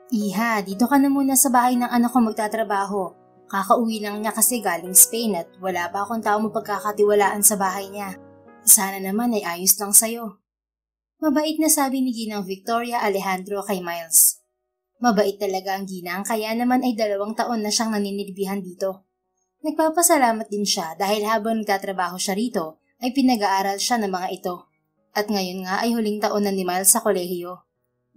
Iha, dito ka na muna sa bahay ng anak ko magtatrabaho. Kakauwi lang niya kasi galing Spain at wala pa akong tao mapagkakatiwalaan sa bahay niya. Sana naman ay ayos lang sa'yo. Mabait na sabi ni Ginang Victoria Alejandro kay Miles. Mabait talaga ang Ginang kaya naman ay 2 taon na siyang naninilbihan dito. Nagpapasalamat din siya dahil habang nagtatrabaho siya rito ay pinag-aaral siya ng mga ito. At ngayon nga ay huling taon na ni Miles sa kolehiyo.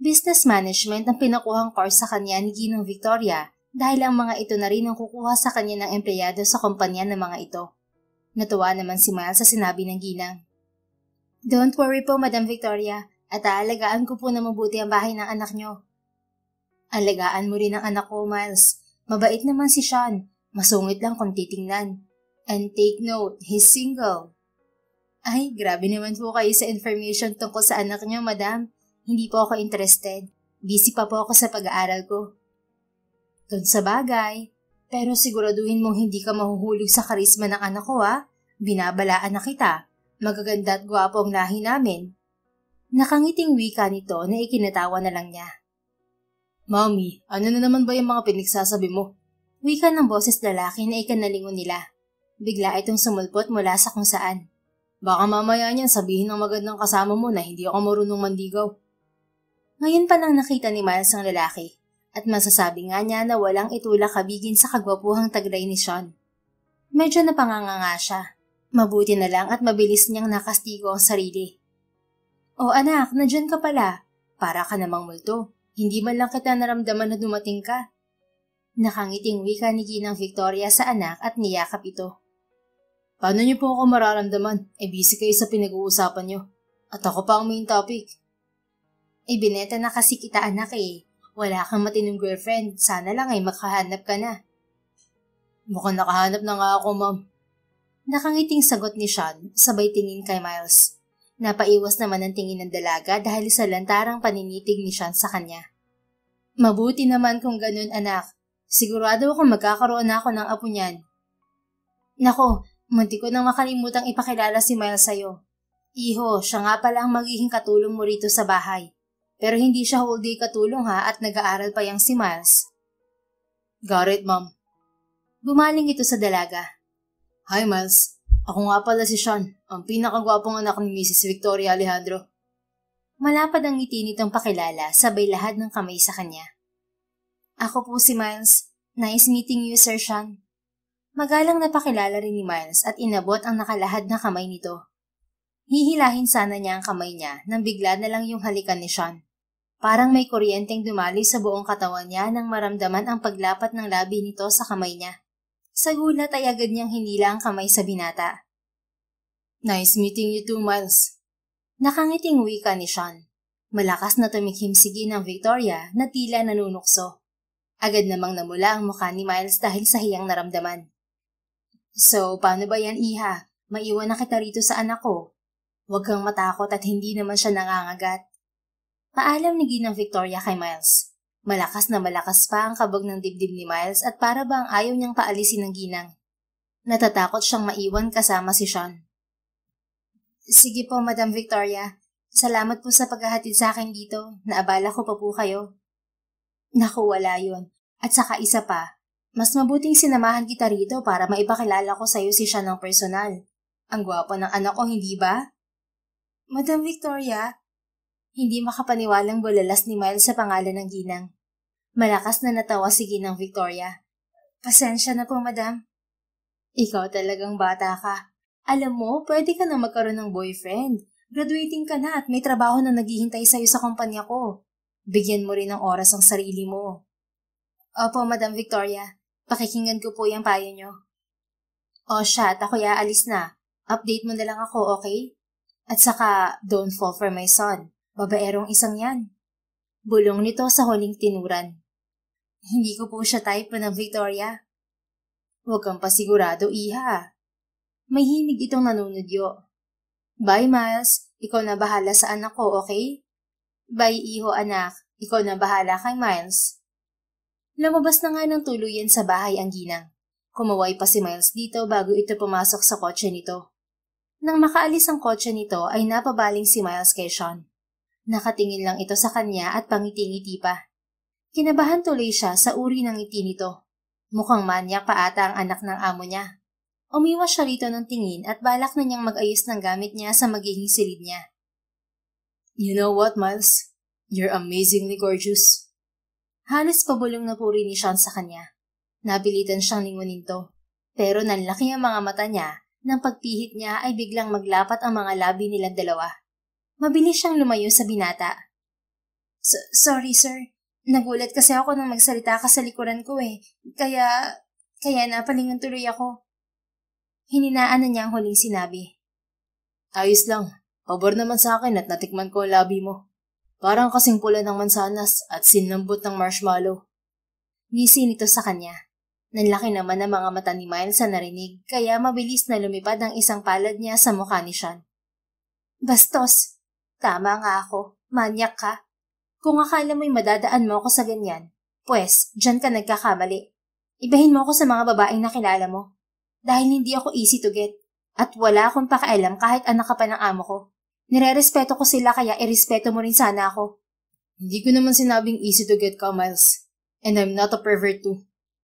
Business management ang pinakuhang course sa kanya ni Ginang Victoria dahil ang mga ito na rin ang kukuha sa kanya ng empleyado sa kumpanya ng mga ito. Natuwa naman si Miles sa sinabi ng Ginang. Don't worry po, Madam Victoria, at aalagaan ko po na mabuti ang bahay ng anak nyo. Alagaan mo rin ang anak ko, Miles. Mabait naman si Sean. Masungit lang kung titingnan. And take note, he's single. Ay, grabe naman po kayo sa information tungkol sa anak nyo, Madam. Hindi po ako interested. Busy pa po ako sa pag-aaral ko. Doon sa bagay. Pero siguraduhin mong hindi ka mahuhulog sa karisma ng anak ko, ha? Binabalaan na kita. Magaganda at gwapo ang lahi namin. Nakangiting wika nito na ikinatawa na lang niya. Mami, ano na naman ba yung mga pinagsasabi mo? Wika ng boses lalaki na ikanalingon nila. Bigla itong sumulpot mula sa kung saan. Baka mamaya niyan sabihin ng magandang kasama mo na hindi ako marunong mandigaw. Ngayon pa lang nakita ni Miles ang lalaki at masasabi nga niya na walang itulak kabigin sa kagwapuhang taglay ni Sean. Medyo napanganga siya. Mabuti na lang at mabilis niyang nakastigo ang sarili. O anak, nandyan ka pala. Para ka namang multo. Hindi man lang kita naramdaman na dumating ka. Nakangiting wika ni Ginang Victoria sa anak at niyakap ito. Paano niyo po ako mararamdaman? Busy kayo sa pinag-uusapan niyo. At ako pa ang main topic. Bineta na kasi kita anak eh. Wala kang matinong girlfriend. Sana lang ay makahanap ka na. Mukhang nakahanap na nga ako, ma'am. Nakangiting sagot ni Sean, sabay tingin kay Miles. Napaiwas naman ang tingin ng dalaga dahil sa lantarang paninitig ni Sean sa kanya. Mabuti naman kung ganun anak. Sigurado akong magkakaroon na ako ng apo niyan. Nako, munti ko nang makalimutang ipakilala si Miles sa'yo. Iho, siya nga pala ang magiging katulong mo rito sa bahay. Pero hindi siya whole day katulong ha at nag-aaral pa yang si Miles. Got it, ma'am. Bumaling ito sa dalaga. Hi, Miles. Ako nga pala si Sean, ang pinakagwapong anak ni Mrs. Victoria Alejandro. Malapad ang ngiti nitong pakilala, sabay lahad ng kamay sa kanya. Ako po si Miles. Nice meeting you, Sir Sean. Magalang na pakilala rin ni Miles at inabot ang nakalahad na kamay nito. Hihilahin sana niya ang kamay niya nang bigla na lang yung halikan ni Sean. Parang may kuryenteng dumali sa buong katawan niya nang maramdaman ang paglapat ng labi nito sa kamay niya. Sa gulat ay agad niyang hinila ang kamay sa binata. Nice meeting you too, Miles. Nakangiting wika ni Sean. Malakas na tumikhim si Ginang Victoria na tila nanunukso. Agad namang namula ang mukha ni Miles dahil sa hiyang naramdaman. So, paano ba yan, Iha? Maiwan na kita rito sa anak ko. Huwag kang matakot at hindi naman siya nangangagat. Paalam ni Ginang Victoria kay Miles. Malakas na malakas pa ang kabog ng dibdib ni Miles at para bang ayaw niyang paalisin ng ginang. Natatakot siyang maiwan kasama si Sean. Sige po, Madam Victoria. Salamat po sa paghahatid sa akin dito. Naabala ko pa po kayo. Naku, wala yun. At saka isa pa, mas mabuting sinamahan kita rito para maipakilala ko sa iyo si Sean ng personal. Ang gwapo ng anak ko, hindi ba? Madam Victoria, hindi makapaniwalang bulalas ni Miles sa pangalan ng ginang. Malakas na natawa si Ginang Victoria. Pasensya na po, madam. Ikaw talagang bata ka. Alam mo, pwede ka na magkaroon ng boyfriend. Graduating ka na at may trabaho na naghihintay sa'yo sa kumpanya ko. Bigyan mo rin ng oras ang sarili mo. Opo, Madam Victoria. Pakikinggan ko po yung payo nyo. O siya, at ako'y aalis na. Update mo na lang ako, okay? At saka, don't fall for my son. Babaerong isang yan. Bulong nito sa huling tinuran. Hindi ko po siya type, Madam Victoria. Huwag kang pasigurado, Iha. May hinig itong nanunudyo. Bye, Miles. Ikaw na bahala sa anak ko, okay? Bye, Iho, anak. Ikaw na bahala kay Miles. Lumabas na nga ng tuluyan sa bahay ang ginang. Kumaway pa si Miles dito bago ito pumasok sa kotse nito. Nang makaalis ang kotse nito ay napabaling si Miles kay Sean. Nakatingin lang ito sa kanya at pangiti-ngiti pa. Kinabahan tuloy siya sa uri ng ngiti nito. Mukhang manyak pa ata ang anak ng amo niya. Umiwas siya rito ng tingin at balak na niyang mag-ayos ng gamit niya sa magiging silid niya. You know what, Miles? You're amazingly gorgeous. Halos pabulong na puri ni Sean sa kanya. Napilitan siyang lingunin to. Pero nanlaki ang mga mata niya nang pagpihit niya ay biglang maglapat ang mga labi nilang dalawa. Mabilis siyang lumayo sa binata. Sorry, sir. Nagulat kasi ako nang magsalita ka sa likuran ko eh. Kaya napalingon tuloy ako. Hininaan na niya ang huling sinabi. Ayos lang. Pabor naman sa akin at natikman ko ang labi mo. Parang kasing pula ng mansanas at sinambot ng marshmallow. Ngisi nito sa kanya. Nanlaki naman ang mga mata ni Miles sa narinig kaya mabilis na lumipad ang isang palad niya sa mukha ni Sean. Bastos! Tama nga ako. Manyak ka. Kung akala mo'y madadaan mo ako sa ganyan, pues, dyan ka nagkakamali. Ibahin mo ako sa mga babaeng nakilala mo. Dahil hindi ako easy to get. At wala akong pakialam kahit anak ka pa ng amo ko. Nire-respeto ko sila kaya irespeto mo rin sana ako. Hindi ko naman sinabing easy to get ka, Miles. And I'm not a pervert too.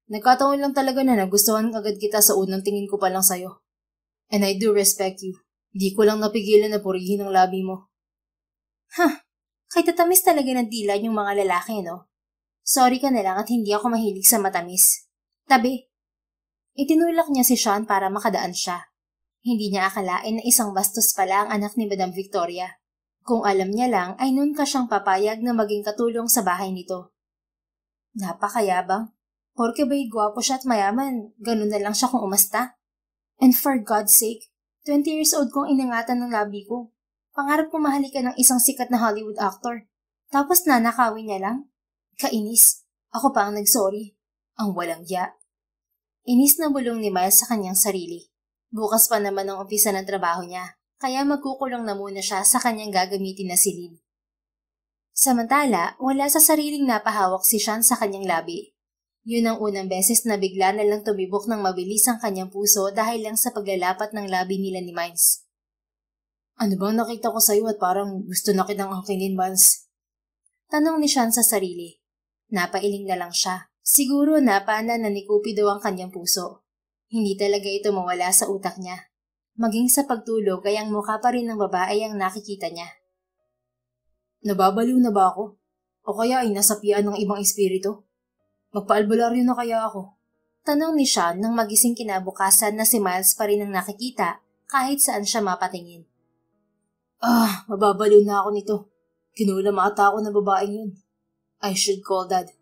Nagkataon lang talaga na nagustuhan agad kita sa unang tingin ko pa lang sa'yo. And I do respect you. Hindi ko lang napigilan na purihin ang labi mo. Kay tatamis talaga ng dila yung mga lalaki, no? Sorry ka na lang at hindi ako mahilig sa matamis. Tabi. Itinulak niya si Sean para makadaan siya. Hindi niya akalain na isang bastos pala ang anak ni Madam Victoria. Kung alam niya lang ay noon ka siyang papayag na maging katulong sa bahay nito. Napakayabang. Porke ba'y gwapo siya at mayaman, ganun na lang siya kung umasta. And for God's sake, 20 years old kong inangatan ng labi ko. Pangarap ko mahalikan ng isang sikat na Hollywood actor. Tapos nanakawin niya lang? Kainis. Ako pa ang nagsorry. Ang walang ya. Inis na bulong ni Miles sa kanyang sarili. Bukas pa naman ang umpisa ng trabaho niya, kaya magkukulong na muna siya sa kanyang gagamitin na silid. Samantala, wala sa sariling napahawak si Sean sa kanyang labi. Yun ang unang beses na bigla na lang tumibok ng mabilis ang kanyang puso dahil lang sa paglalapat ng labi nila ni Miles. Ano bang nakita ko sa'yo at parang gusto na kitang angkinin, Miles? Tanong ni Sean sa sarili. Napailing na lang siya. Siguro napana na ni Cupido ang kanyang puso. Hindi talaga ito mawala sa utak niya. Maging sa pagtulog ay ang mukha pa rin ng babae ang nakikita niya. Nababaliw na ba ako? O kaya ay nasapian ng ibang espiritu? Magpaalbularyo na kaya ako? Tanong ni Sean nang magising kinabukasan na si Miles pa rin ang nakikita kahit saan siya mapatingin. Mababaliw na ako nito. Kinulam ata ako ng babaeng yun. I should call Dad.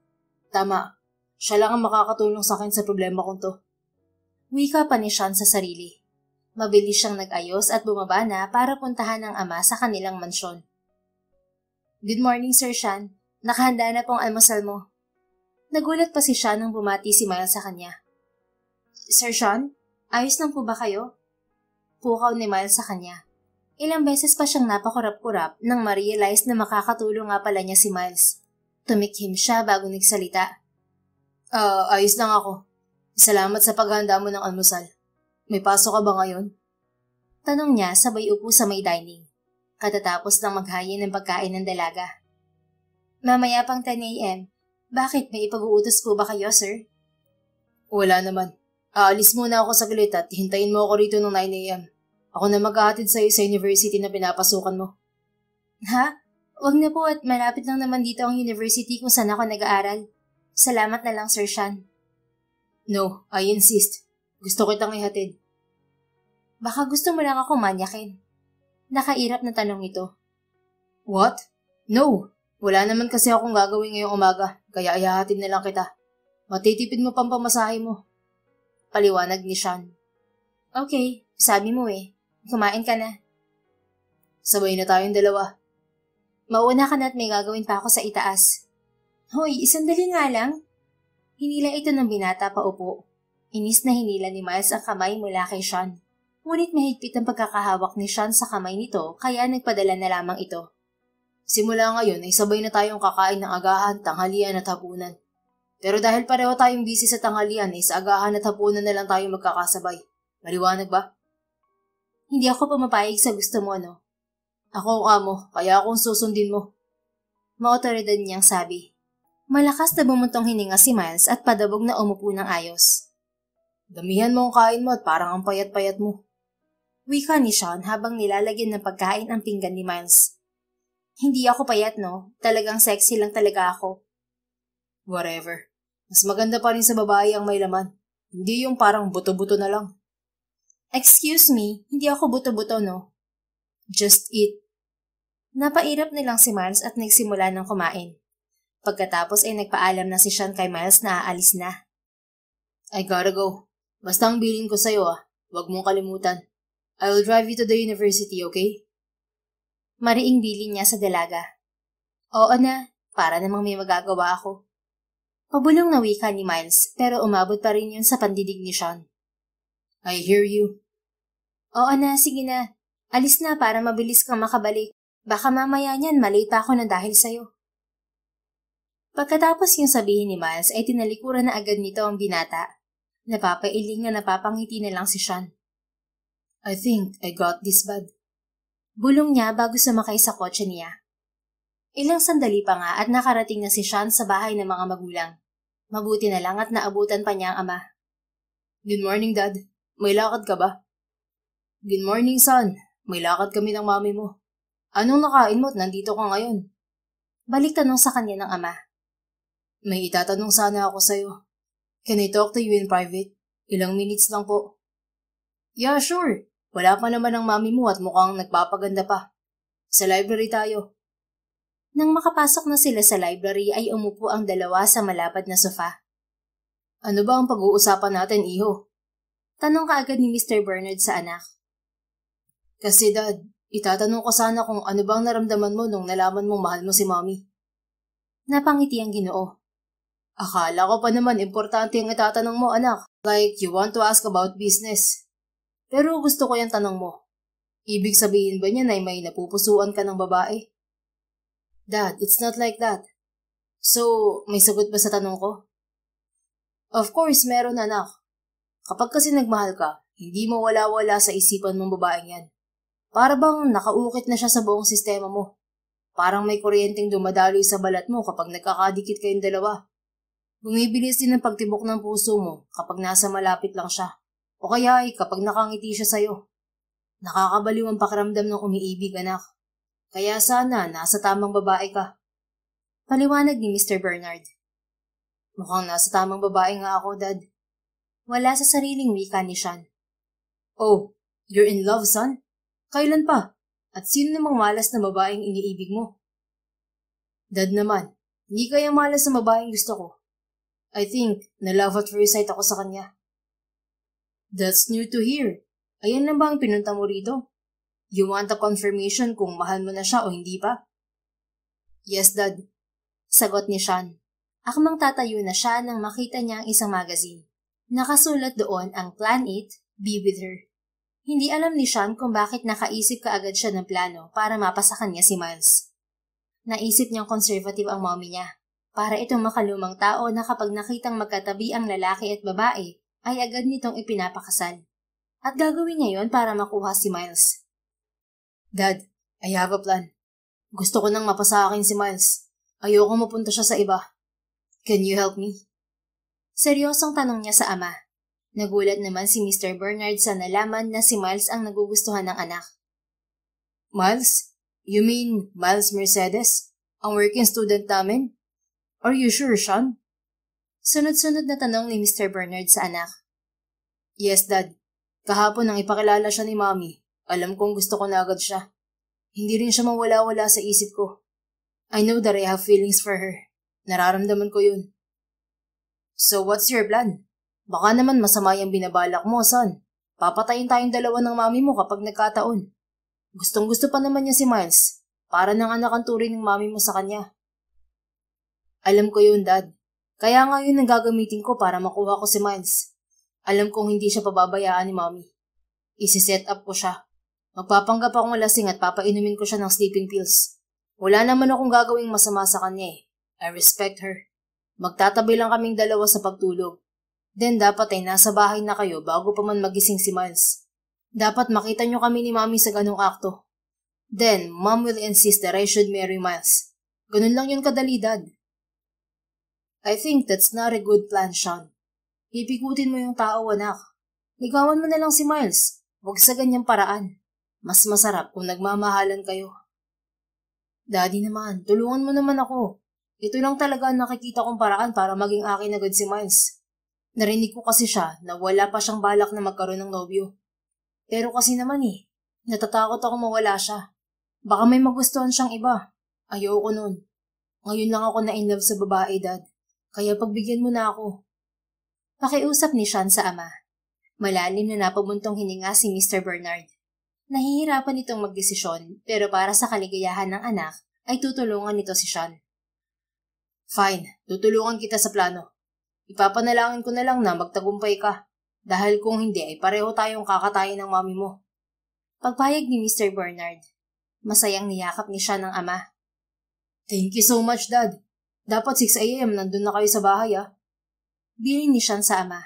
Tama, siya lang ang makakatulong sa akin sa problema kong to. Wika pa ni Sean sa sarili. Mabilis siyang nag-ayos at bumaba na para puntahan ang ama sa kanilang mansyon. Good morning, Sir Sean. Nakahanda na pong almusal mo. Nagulat pa si Sean nang bumati si Miles sa kanya. Sir Sean, ayos lang po ba kayo? Pukaw ni Miles sa kanya. Ilang beses pa siyang napakurap-kurap nang ma-realize na makakatulong nga pala niya si Miles. Tumikhim siya bago nagsalita. Ayos lang ako. Salamat sa paghanda mo ng almusal. May pasok ka ba ngayon? Tanong niya sabay upo sa may dining. Katatapos lang maghayin ng pagkain ng dalaga. Mamaya pang 10 a.m. Bakit may ipag-uutos po ba kayo, sir? Wala naman. Aalis muna ako saglit at hintayin mo ako rito ng 9 a.m. Ako na maghahatid sa'yo sa university na pinapasukan mo. Ha? Wag na po at malapit lang naman dito ang university kung saan ako nag-aaral. Salamat na lang, Sir Sean. No, I insist. Gusto kitang ihatid. Baka gusto mo lang ako manyakin. Nakairap na tanong ito. What? No. Wala naman kasi akong gagawin ngayong umaga, kaya ihahatid na lang kita. Matitipid mo pang pamasahe mo. Paliwanag ni Sean. Okay, sabi mo eh. Kumain ka na. Sabay na tayong dalawa. Mauna ka na at may gagawin pa ako sa itaas. Hoy, isandali nga lang. Hinila ito ng binata pa upo. Inis na hinila ni Miles ang kamay mula kay Sean. Ngunit mahigpit ang pagkakahawak ni Sean sa kamay nito kaya nagpadala na lamang ito. Simula ngayon ay sabay na tayong kakain ng agahan, tanghalian at hapunan. Pero dahil pareho tayong busy sa tanghalian ay sa agahan at hapunan na lang tayong magkakasabay. Maliwanag ba? Hindi ako pumapayag sa gusto mo, no? Ako ang amo, kaya akong susundin mo. Maotoridad niyang sabi. Malakas na bumuntong hininga si Miles at padabog na umupo ng ayos. Damihan mo ang kain mo at parang ang payat-payat mo. Wika ni Sean habang nilalagyan ng pagkain ang pinggan ni Miles. Hindi ako payat, no? Talagang sexy lang talaga ako. Whatever. Mas maganda pa rin sa babae ang may laman. Hindi yung parang buto-buto na lang. Excuse me, hindi ako buto-buto, no? Just eat. Napairap nilang si Miles at nagsimula ng kumain. Pagkatapos ay nagpaalam na si Sean kay Miles na aalis na. I gotta go. Basta ang bilin ko sa'yo Huwag mong kalimutan. I will drive you to the university, okay? Mariing bilin niya sa dalaga. Oo na, para namang may magagawa ako. Pabulong na wika ni Miles pero umabot pa rin yun sa pandidig ni Sean. I hear you. Oo na, sige na. Alis na para mabilis kang makabalik. Baka mamaya niyan malate pa ako na dahil sa'yo. Pagkatapos yung sabihin ni Miles ay tinalikuran na agad nito ang binata. Napapailing na napapangiti na lang si Sean. I think I got this bad. Bulong niya bago sumakay sa kotse niya. Ilang sandali pa nga at nakarating na si Sean sa bahay ng mga magulang. Mabuti na lang at naabutan pa niya ang ama. Good morning, Dad. May lakad ka ba? Good morning, son. May lakad kami ng mami mo. Anong nakain mo at nandito ka ngayon? Balik tanong sa kanya ng ama. May itatanong sana ako sa'yo. Can I talk to you in private? Ilang minutes lang po. Yeah, sure. Wala pa naman ang mami mo at mukhang nagpapaganda pa. Sa library tayo. Nang makapasok na sila sa library ay umupo ang dalawa sa malapad na sofa. Ano ba ang pag-uusapan natin, iho? Tanong kaagad ni Mr. Bernard sa anak. Kasi Dad, itatanong ko sana kung ano bang naramdaman mo nung nalaman mong mahal mo si Mami. Napangiti ang Ginoo. Akala ko pa naman importante ang itatanong mo, anak. Like you want to ask about business. Pero gusto ko yung tanong mo. Ibig sabihin ba niya na may napupusuan ka ng babae? Dad, it's not like that. So, may sagot ba sa tanong ko? Of course, meron, anak. Kapag kasi nagmahal ka, hindi mo wala-wala sa isipan mong babaeng yan. Para bang nakaukit na siya sa buong sistema mo. Parang may kuryenteng dumadaloy sa balat mo kapag nagkakadikit kayong dalawa. Bumibilis din ang pagtibok ng puso mo kapag nasa malapit lang siya. O kaya ay kapag nakangiti siya sa'yo. Nakakabaliw ang pakiramdam ng umiibig, anak. Kaya sana nasa tamang babae ka. Paliwanag ni Mr. Bernard. Mukhang nasa tamang babae nga ako, Dad. Wala sa sariling wika ni Sean. Oh, you're in love, son? Kailan pa? At sino namang malas na babaeng iniibig mo? Dad naman, hindi kaya malas na babaeng gusto ko. I think, na-love at first sight ako sa kanya. That's new to hear. Ayan lang ba ang pinunta mo rito? You want a confirmation kung mahal mo na siya o hindi pa? Yes, Dad. Sagot ni Sean. Akmang tatayo na siya nang makita niya ang isang magazine. Nakasulat doon ang Plan It, Be With Her. Hindi alam ni Sean kung bakit nakaisip kaagad siya ng plano para mapasa kanya si Miles. Naisip niyang conservative ang mommy niya. Para itong makalumang tao na kapag nakitang magkatabi ang lalaki at babae, ay agad nitong ipinapakasal. At gagawin niya yon para makuha si Miles. Dad, I have a plan. Gusto ko nang mapasa akin si Miles. Ayoko mapunta siya sa iba. Can you help me? Seryosong tanong niya sa ama. Nagulat naman si Mr. Bernard sa nalaman na si Miles ang nagugustuhan ng anak. Miles? You mean Miles Mercedes? Ang working student namin? Are you sure, Sean? Sunod-sunod na tanong ni Mr. Bernard sa anak. Yes, Dad. Kahapon nang ipakilala siya ni Mommy, alam kong gusto ko na agad siya. Hindi rin siya mawala-wala sa isip ko. I know that I have feelings for her. Nararamdaman ko yun. So what's your plan? Baka naman masama yung binabalak mo, son. Papatayin tayong dalawa ng mami mo kapag nagkataon. Gustong-gusto pa naman niya si Miles. Para nang anak ang turing ng mami mo sa kanya. Alam ko yun, Dad. Kaya nga yun ang gagamitin ko para makuha ko si Miles. Alam kong hindi siya pababayaan ni Mami. Isi-set up ko siya. Magpapanggap akong lasing at papainumin ko siya ng sleeping pills. Wala naman akong gagawing masama sa kanya eh. I respect her. Magtatabi lang kaming dalawa sa pagtulog. Then dapat ay nasa bahay na kayo bago pa man magising si Miles. Dapat makita nyo kami ni Mami sa ganong akto. Then, Mom will insist that I should marry Miles. Ganun lang yun kadali, Dad. I think that's not a good plan, Sean. Pipikutin mo yung tao, anak. Ligawan mo na lang si Miles. Huwag sa ganyang paraan. Mas masarap kung nagmamahalan kayo. Daddy naman, tulungan mo naman ako. Ito lang talaga ang nakikita kong paraan para maging akin agad si Miles. Narinig ko kasi siya na wala pa siyang balak na magkaroon ng nobyo. Pero kasi naman natatakot ako mawala siya. Baka may magustuhan siyang iba. Ayoko nun. Ngayon lang ako na-inlove sa babae, Dad. Kaya pagbigyan mo na ako. Pakiusap ni Sean sa ama. Malalim na napabuntong hininga si Mr. Bernard. Nahihirapan itong magdesisyon pero para sa kaligayahan ng anak ay tutulungan nito si Sean. Fine, tutulungan kita sa plano. Ipapanalangin ko na lang na magtagumpay ka. Dahil kung hindi ay pareho tayong kakatayin ng mami mo. Pagpayag ni Mr. Bernard. Masayang niyakap ni Sean ng ama. Thank you so much, Dad. Dapat 6 a.m. nandun na kayo sa bahay, Bilin ni Sean sa ama.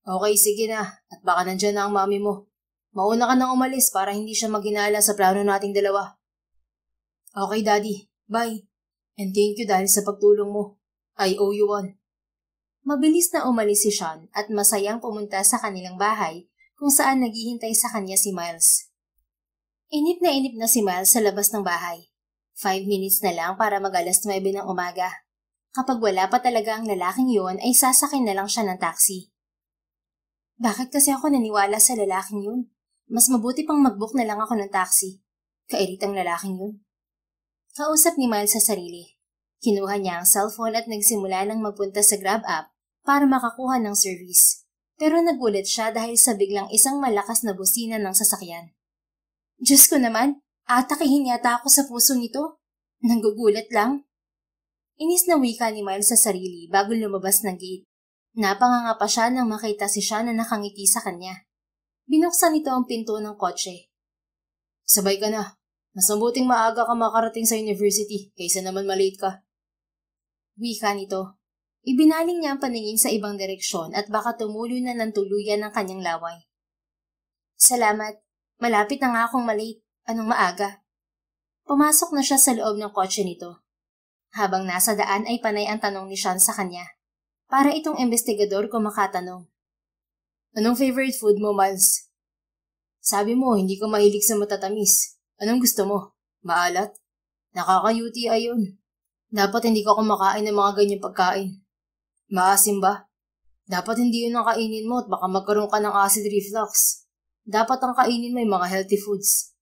Okay, sige na. At baka nandyan na ang mami mo. Mauna ka nang umalis para hindi siya maghinala sa plano nating dalawa. Okay, Daddy. Bye. And thank you dahil sa pagtulong mo. I owe you one. Mabilis na umalis si Sean at masayang pumunta sa kanilang bahay kung saan naghihintay sa kanya si Miles. Inip na si Miles sa labas ng bahay. 5 minutes na lang para mag-alas 9 ng umaga. Kapag wala pa talaga ang lalaking yun ay sasakin na lang siya ng taxi. Bakit kasi ako naniwala sa lalaking yun? Mas mabuti pang mag-book na lang ako ng taxi. Kairitang lalaking yun. Kausap ni Miles sa sarili. Kinuha niya ang cellphone at nagsimula ng magpunta sa Grab app para makakuha ng service. Pero nagulat siya dahil sa biglang isang malakas na busina ng sasakyan. Diyos ko naman, atakihin yata ako sa puso nito. Nanggugulat lang. Inis na wika ni Miles sa sarili bago lumabas ng gate. Napanganga pa siya nang makita si Sean na nakangiti sa kanya. Binuksan nito ang pinto ng kotse. Sabay ka na. Mas mabuting maaga ka makarating sa university kaysa naman malate ka. Wika nito. Ibinaling niya ang paningin sa ibang direksyon at baka tumulo na ng tuluyan ng kanyang laway. Salamat. Malapit na nga akong malate. Anong maaga? Pumasok na siya sa loob ng kotse nito. Habang nasa daan ay panay ang tanong ni Sean sa kanya. Para itong investigador kung makatanong. Anong favorite food mo, Miles? Sabi mo, hindi ka mahilig sa matatamis. Anong gusto mo? Maalat? Nakaka-UTI yun. Dapat hindi ka kumakain ng mga ganyang pagkain. Maasim ba? Dapat hindi yun ang kainin mo at baka magkaroon ka ng acid reflux. Dapat ang kainin mo ay mga healthy foods.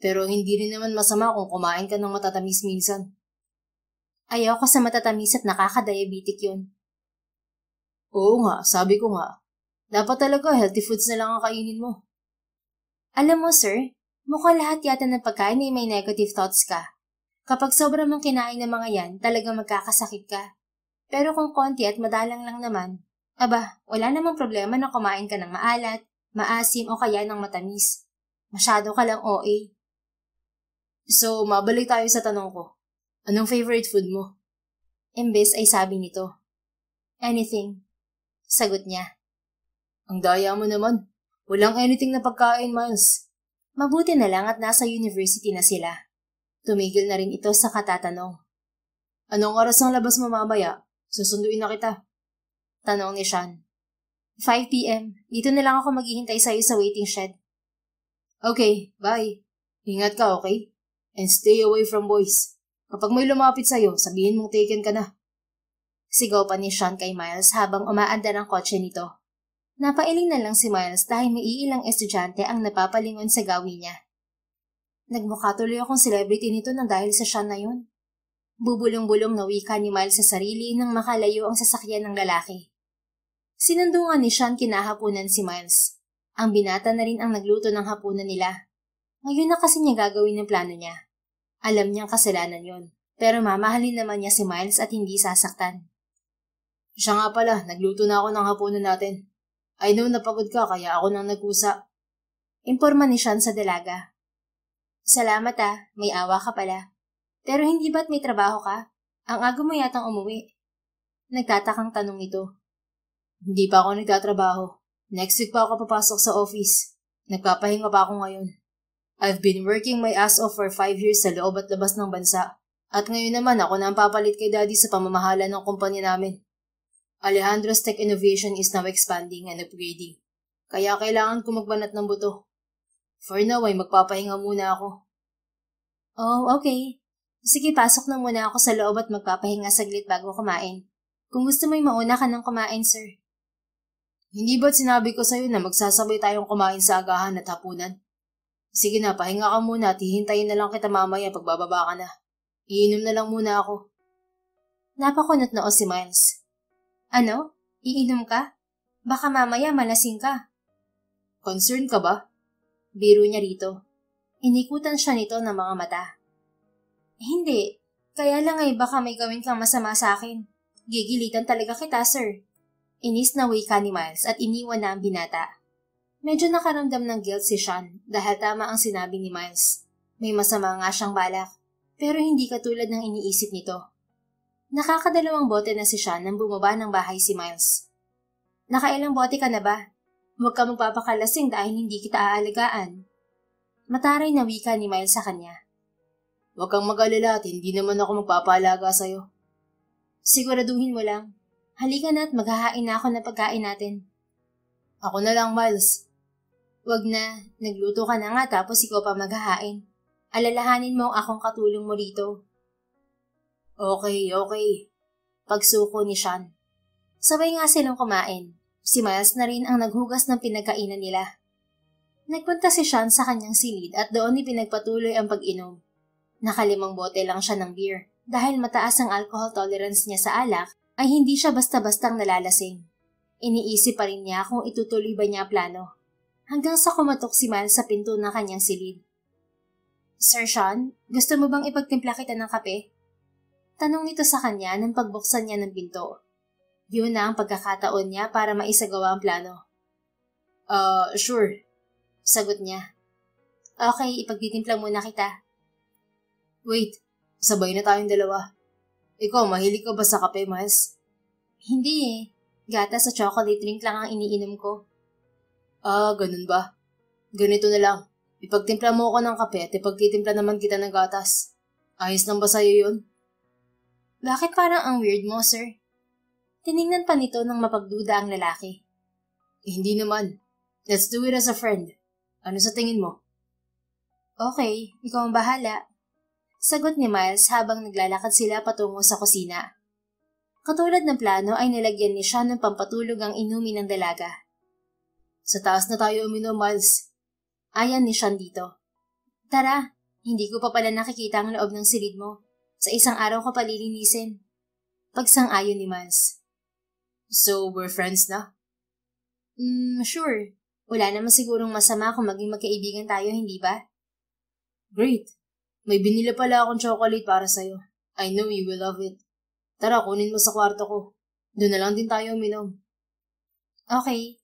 Pero hindi rin naman masama kung kumain ka ng matatamis minsan. Ayaw ko sa matatamis at nakaka-diabetic yun. Oo nga, sabi ko nga. Dapat talaga healthy foods na lang ang kainin mo. Alam mo, sir, mukhang lahat yata ng pagkain ay may negative thoughts ka. Kapag sobra mong kinain ng mga yan, talagang magkakasakit ka. Pero kung konti at madalang lang naman, wala namang problema na kumain ka ng maalat, maasim o kaya ng matamis. Masyado ka lang OA. So, mabalik tayo sa tanong ko. Anong favorite food mo? Imbes ay sabi nito. Anything. Sagot niya. Ang daya mo naman. Walang anything na pagkain, Miles. Mabuti na lang at nasa university na sila. Tumigil na rin ito sa katatanong. Anong oras ang labas mo mamaya? Susunduin na kita. Tanong ni Sean. 5 p.m. Dito na lang ako maghihintay sa'yo sa waiting shed. Okay, bye. Ingat ka, okay? And stay away from boys. Kapag may lumapit sa'yo, sabihin mong taken ka na. Sigaw pa ni Sean kay Miles habang umaandar ang kotse nito. Napailing na lang si Miles dahil may iilang estudyante ang napapalingon sa gawin niya. Nagmukha tuloy akong celebrity nito nang dahil sa Sean na yun. Bubulong-bulong na wika ni Miles sa sarili nang makalayo ang sasakyan ng lalaki. Sinundungan ni Sean kinahapunan si Miles. Ang binata na rin ang nagluto ng hapunan nila. Ngayon na kasi niya gagawin ang plano niya. Alam niyang kasalanan yon, pero mamahalin naman niya si Miles at hindi sasaktan. Siya nga pala, nagluto na ako ng hapunan natin. I know napagod ka kaya ako nang nagkusa. Imporma ni Sean sa dalaga. Salamat may awa ka pala. Pero hindi ba't may trabaho ka? Ang aga mo yatang umuwi. Nagtatakang tanong nito. Hindi pa ako nagtatrabaho. Next week pa ako papasok sa office. Nagpapahinga pa ako ngayon. I've been working my ass off for 5 years sa loob at labas ng bansa. At ngayon naman ako na ang papalit kay Daddy sa pamamahala ng kumpanya namin. Alejandro's tech innovation is now expanding and upgrading. Kaya kailangan ko magbanat ng buto. For now ay magpapahinga muna ako. Oh, okay. Sige, pasok na muna ako sa loob at magpapahinga saglit bago kumain. Kung gusto mo'y mauna ka ng kumain, sir. Hindi ba't sinabi ko sa'yo na magsasabay tayong kumain sa agahan at hapunan? Sige na, pahinga ka muna at hihintayin na lang kita mamaya pagbababa ka na. Iinom na lang muna ako. Napakunot noo si Miles. Ano? Iinom ka? Baka mamaya malasing ka. Concern ka ba? Biro niya rito. Inikutan siya nito ng mga mata. Hindi. Kaya lang ay baka may gawin kang masama sa akin. Gigilitan talaga kita, sir. Inis na wika ni Miles at iniwan na ang binata. Medyo nakaramdam ng guilt si Sean dahil tama ang sinabi ni Miles. May masama nga siyang balak, pero hindi katulad ng iniisip nito. Nakakadalawang bote na si Sean nang bumaba ng bahay si Miles. Nakailang bote ka na ba? Huwag ka magpapakalasing dahil hindi kita aalagaan. Mataray na wika ni Miles sa kanya. Huwag kang mag-alala at hindi naman ako magpapaalaga sa'yo. Siguraduhin mo lang. Halika na at maghahain na ako ng pagkain natin. Ako na lang, Miles. Wag na, nagluto ka na nga tapos ikaw pa maghahain. Alalahanin mo ang akong katulong mo rito. Okay. Pagsuko ni Sean. Sabay nga silang kumain. Si Miles na rin ang naghugas ng pinagkainan nila. Nagpunta si Sean sa kanyang silid at doon ni pinagpatuloy ang pag-inom. Nakalimang bote lang siya ng beer. Dahil mataas ang alcohol tolerance niya sa alak, ay hindi siya basta-bastang nalalasing. Iniisip pa rin niya kung itutuloy ba niya plano. Hanggang sa kumatok si Miles sa pinto ng kanyang silid. Sir Sean, gusto mo bang ipagtimpla kita ng kape? Tanong nito sa kanya nang pagbuksan niya ng pinto. Yun na ang pagkakataon niya para maisagawa ang plano. Sure. Sagot niya. Okay, ipagtitimpla muna kita. Wait, sabay na tayong dalawa. Ikaw, mahilig ka ba sa kape, Miles? Hindi eh. Gatas sa chocolate drink lang ang iniinom ko. Ganun ba? Ganito na lang. Ipagtimpla mo ako ng kape at ipagtitimpla naman kita ng gatas. Ayos lang ba sa'yo yun? Bakit parang ang weird mo, sir? Tiningnan pa nito ng mapagduda ang lalaki. Hindi naman. Let's do it as a friend. Ano sa tingin mo? Okay, ikaw ang bahala. Sagot ni Miles habang naglalakad sila patungo sa kusina. Katulad ng plano ay nilagyan ni Sean ng pampatulog ang inumin ng dalaga. Sa taas na tayo uminom, Miles. Ayan ni Sean dito. Tara, hindi ko pa pala nakikita ang loob ng silid mo. Sa isang araw ko palilinisin. Pagsang-ayon ni Miles. So, we're friends na? Sure. Wala naman sigurong masama kung maging magkaibigan tayo, hindi ba? Great. May binila pala akong chocolate para sa'yo. I know you will love it. Tara, kunin mo sa kwarto ko. Doon na lang din tayo uminom. Okay.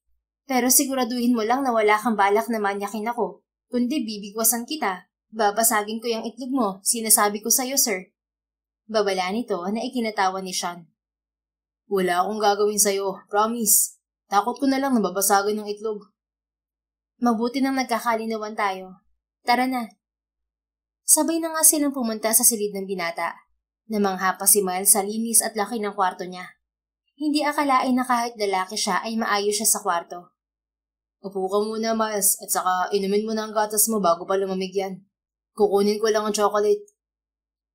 Pero siguraduhin mo lang na wala kang balak na manyakin ako. Kundi bibigwasan kita. Babasagin ko yung itlog mo. Sinasabi ko sa'yo, sir. Babala nito na ikinatawa ni Sean. Wala akong gagawin sa'yo. Promise. Takot ko na lang na babasagin ng itlog. Mabuti nang nagkakalinawan tayo. Tara na. Sabay na nga silang pumunta sa silid ng binata. Namangha pa si Miles sa linis at laki ng kwarto niya. Hindi akalain na kahit lalaki siya ay maayos siya sa kwarto. Upo ka muna, Miles, at saka inumin mo na ang gatas mo bago pa lumamig yan. Kukunin ko lang ang chocolate.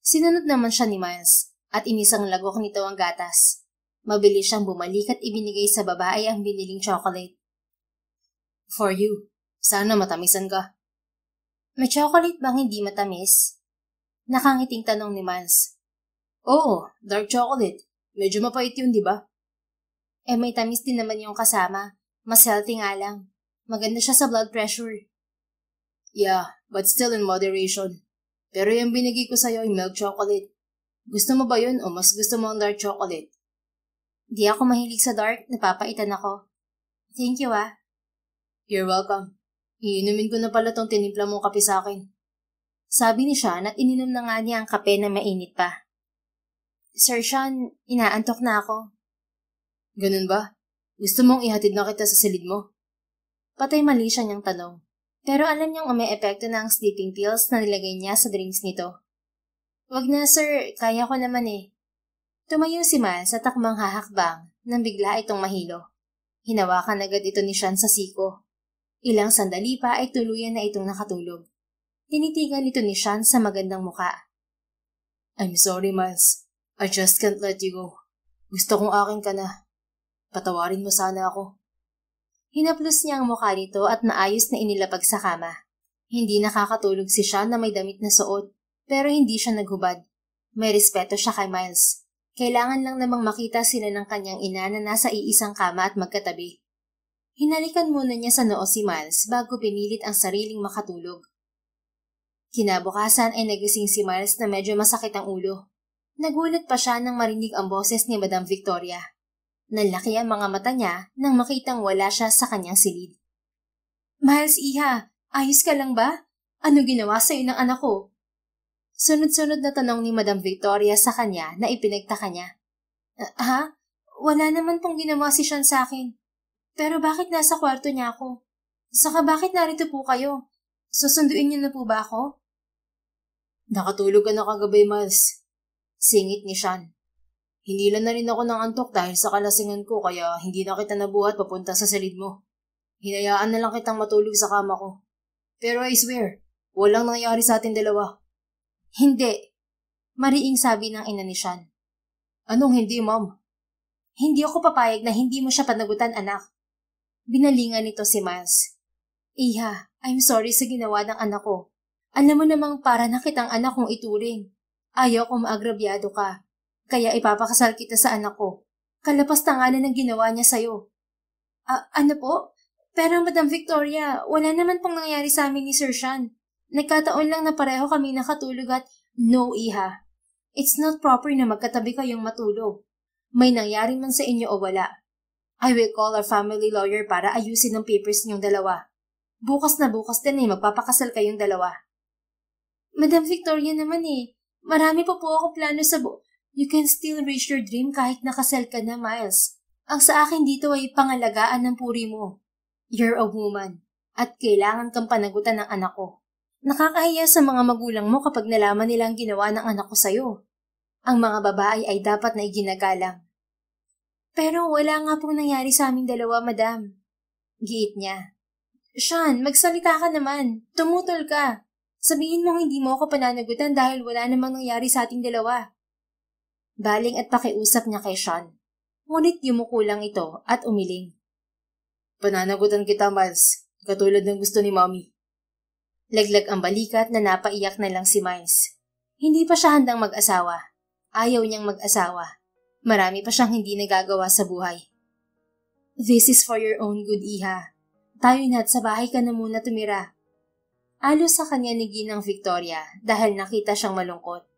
Sinunod naman siya ni Miles at inisang lagok nito ang gatas. Mabilis siyang bumalik at ibinigay sa babae ang biniling chocolate. For you. Sana matamisan ka. May chocolate bang hindi matamis? Nakangiting tanong ni Miles. Oo, dark chocolate. Medyo mapait yun, di ba? May tamis din naman yung kasama. Mas healthy nga lang. Maganda siya sa blood pressure. Yeah, but still in moderation. Pero yung binigay ko sa'yo ay milk chocolate. Gusto mo ba yun o mas gusto mo ang dark chocolate? Di ako mahilig sa dark, napapaitan ako. Thank you ah. You're welcome. Iinumin ko na pala tong tinimpla mong kape sa akin. Sabi ni Sean at ininom na nga niya ang kape na mainit pa. Sir Sean, inaantok na ako. Ganun ba? Gusto mong ihatid na kita sa silid mo? Patay mali siya niyang tanong. Pero alam niyang umi-epekto na ang sleeping pills na nilagay niya sa drinks nito. Wag na sir, kaya ko naman eh. Tumayo si Miles sa takmang hahakbang nang bigla itong mahilo. Hinawakan agad ito ni Sean sa siko. Ilang sandali pa ay tuluyan na itong nakatulog. Tinitigan ito ni Sean sa magandang muka. I'm sorry, Miles. I just can't let you go. Gusto kong akin ka na. Patawarin mo sana ako. Hinaplos niya ang mukha nito at maayos na inilapag sa kama. Hindi nakakatulog si Sean na may damit na suot, pero hindi siya naghubad. May respeto siya kay Miles. Kailangan lang namang makita sila ng kanyang ina na nasa iisang kama at magkatabi. Hinalikan muna niya sa noo si Miles bago pinilit ang sariling makatulog. Kinabukasan ay nagising si Miles na medyo masakit ang ulo. Nagulat pa siya nang marinig ang boses ni Madam Victoria. Nanlaki ang mga mata niya nang makitang wala siya sa kanyang silid. Miles, iha, ayos ka lang ba? Ano ginawa sa'yo ng anak ko? Sunod-sunod na tanong ni Madam Victoria sa kanya na ipinagtaka niya. Ha? Wala naman pong ginawa si Sean sa akin. Pero bakit nasa kwarto niya ako? Saka bakit narito po kayo? Susunduin niyo na po ba ako? Nakatulog ka na kagabi, Miles. Singit ni Sean. Hinilan na rin ako ng antok dahil sa kalasingan ko kaya hindi na kita nabuhat papunta sa silid mo. Hinayaan na lang kitang matulog sa kama ko. Pero I swear, walang nangyari sa ating dalawa. Hindi. Mariing sabi ng ina ni Sean. Anong hindi, Mom? Hindi ako papayag na hindi mo siya panagutan, anak. Binalingan nito si Miles. Iha, I'm sorry sa ginawa ng anak ko. Alam mo namang para na kitang anak kong ituring. Ayaw kong maagrabyado ka. Kaya ipapakasal kita sa anak ko. Kalapas tangalan ng ginawa niya sa'yo. Ano po? Pero Madam Victoria, wala naman pong nangyari sa amin ni Sir Sean. Nagkataon lang na pareho kami nakatulog at no, iha. It's not proper na magkatabi kayong matulog. May nangyari man sa inyo o wala. I will call our family lawyer para ayusin ang papers niyong dalawa. Bukas na bukas din magpapakasal kayong dalawa. Madam Victoria naman marami pa po ako plano sa You can still reach your dream kahit nakasal ka na, Miles. Ang sa akin dito ay pangalagaan ng puri mo. You're a woman, at kailangan kang panagutan ng anak ko. Nakakahiya sa mga magulang mo kapag nalaman nila ang ginawa ng anak ko sa'yo. Ang mga babae ay dapat na iginagalang. Pero wala nga pong nangyari sa aming dalawa, madam. Giit niya. Sean, magsalita ka naman. Tumutol ka. Sabihin mong hindi mo ako pananagutan dahil wala namang nangyari sa ating dalawa. Baling at pakiusap niya kay Sean. Ngunit yumuko lang ito at umiling. Pananagutan kita, Miles. Katulad ng gusto ni Mommy. Laglag ang balikat na napaiyak na lang si Miles. Hindi pa siya handang mag-asawa. Ayaw niyang mag-asawa. Marami pa siyang hindi nagagawa sa buhay. This is for your own good, iha. Tayo na't sa bahay ka na muna tumira. Alos sa kanya ni Ginang Victoria dahil nakita siyang malungkot.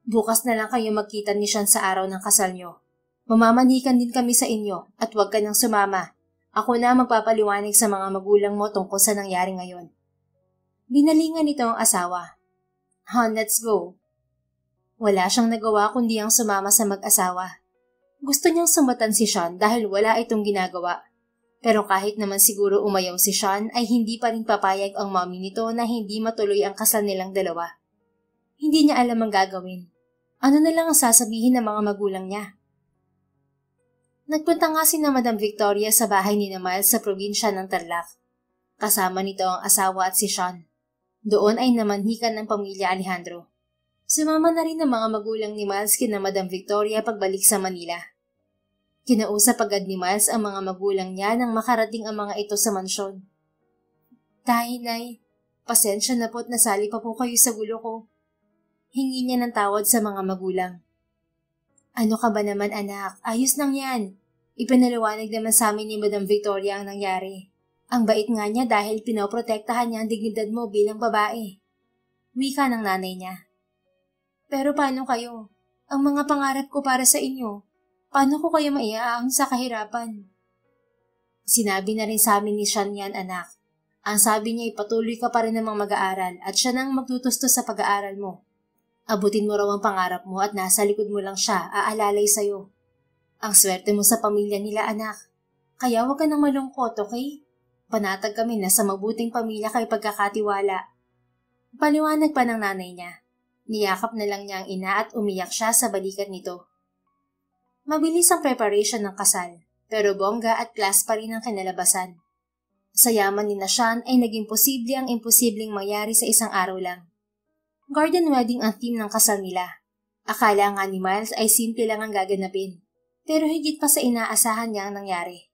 Bukas na lang kayo magkita ni Sean sa araw ng kasal niyo. Mamamanikan din kami sa inyo at huwag ka nang sumama. Ako na magpapaliwanag sa mga magulang mo tungkol sa nangyari ngayon. Binalingan nito ang asawa. Hon, let's go. Wala siyang nagawa kundi ang sumama sa mag-asawa. Gusto niyang sumbatan si Sean dahil wala itong ginagawa. Pero kahit naman siguro umayaw si Sean ay hindi pa rin papayag ang mommy nito na hindi matuloy ang kasal nilang dalawa. Hindi niya alam ang gagawin. Ano na lang ang sasabihin ng mga magulang niya? Nagpunta nga si na Madam Victoria sa bahay ni Miles sa probinsya ng Tarlac. Kasama nito ang asawa at si Sean. Doon ay namanhikan ng pamilya Alejandro. Sumama na rin ang mga magulang ni Miles kina Madam Victoria pagbalik sa Manila. Kinausap agad ni Miles ang mga magulang niya nang makarating ang mga ito sa mansyon. Tay, Nay, pasensya na po't nasali pa po kayo sa gulo ko. Hingi niya ng tawad sa mga magulang. Ano ka ba naman anak? Ayos lang yan. Ipinaliwanag naman sa amin ni Madam Victoria ang nangyari. Ang bait nga niya dahil pinoprotektahan niya ang dignidad mo bilang babae. Wika ng nanay niya. Pero paano kayo? Ang mga pangarap ko para sa inyo. Paano ko kayo maiaahon sa kahirapan? Sinabi na rin sa amin ni Sean yan, anak. Ang sabi niya ay patuloy ka pa rin namang mag-aaral at siya nang magtutustos sa pag-aaral mo. Abutin mo raw ang pangarap mo at nasa likod mo lang siya, aalalay sa'yo. Ang swerte mo sa pamilya nila, anak. Kaya huwag ka nang malungkot, okay? Panatag kami na sa mabuting pamilya kay pagkakatiwala. Paliwanag pa ng nanay niya. Niyakap na lang niya ang ina at umiyak siya sa balikat nito. Mabilis ang preparation ng kasal, pero bongga at class pa rin ang kinalabasan. Sa yaman ni Sean ay naging posible ang imposibleng mangyari sa isang araw lang. Garden wedding ang theme ng kasal nila. Akala nga ni Miles ay simple lang ang gaganapin, pero higit pa sa inaasahan niya ang nangyari.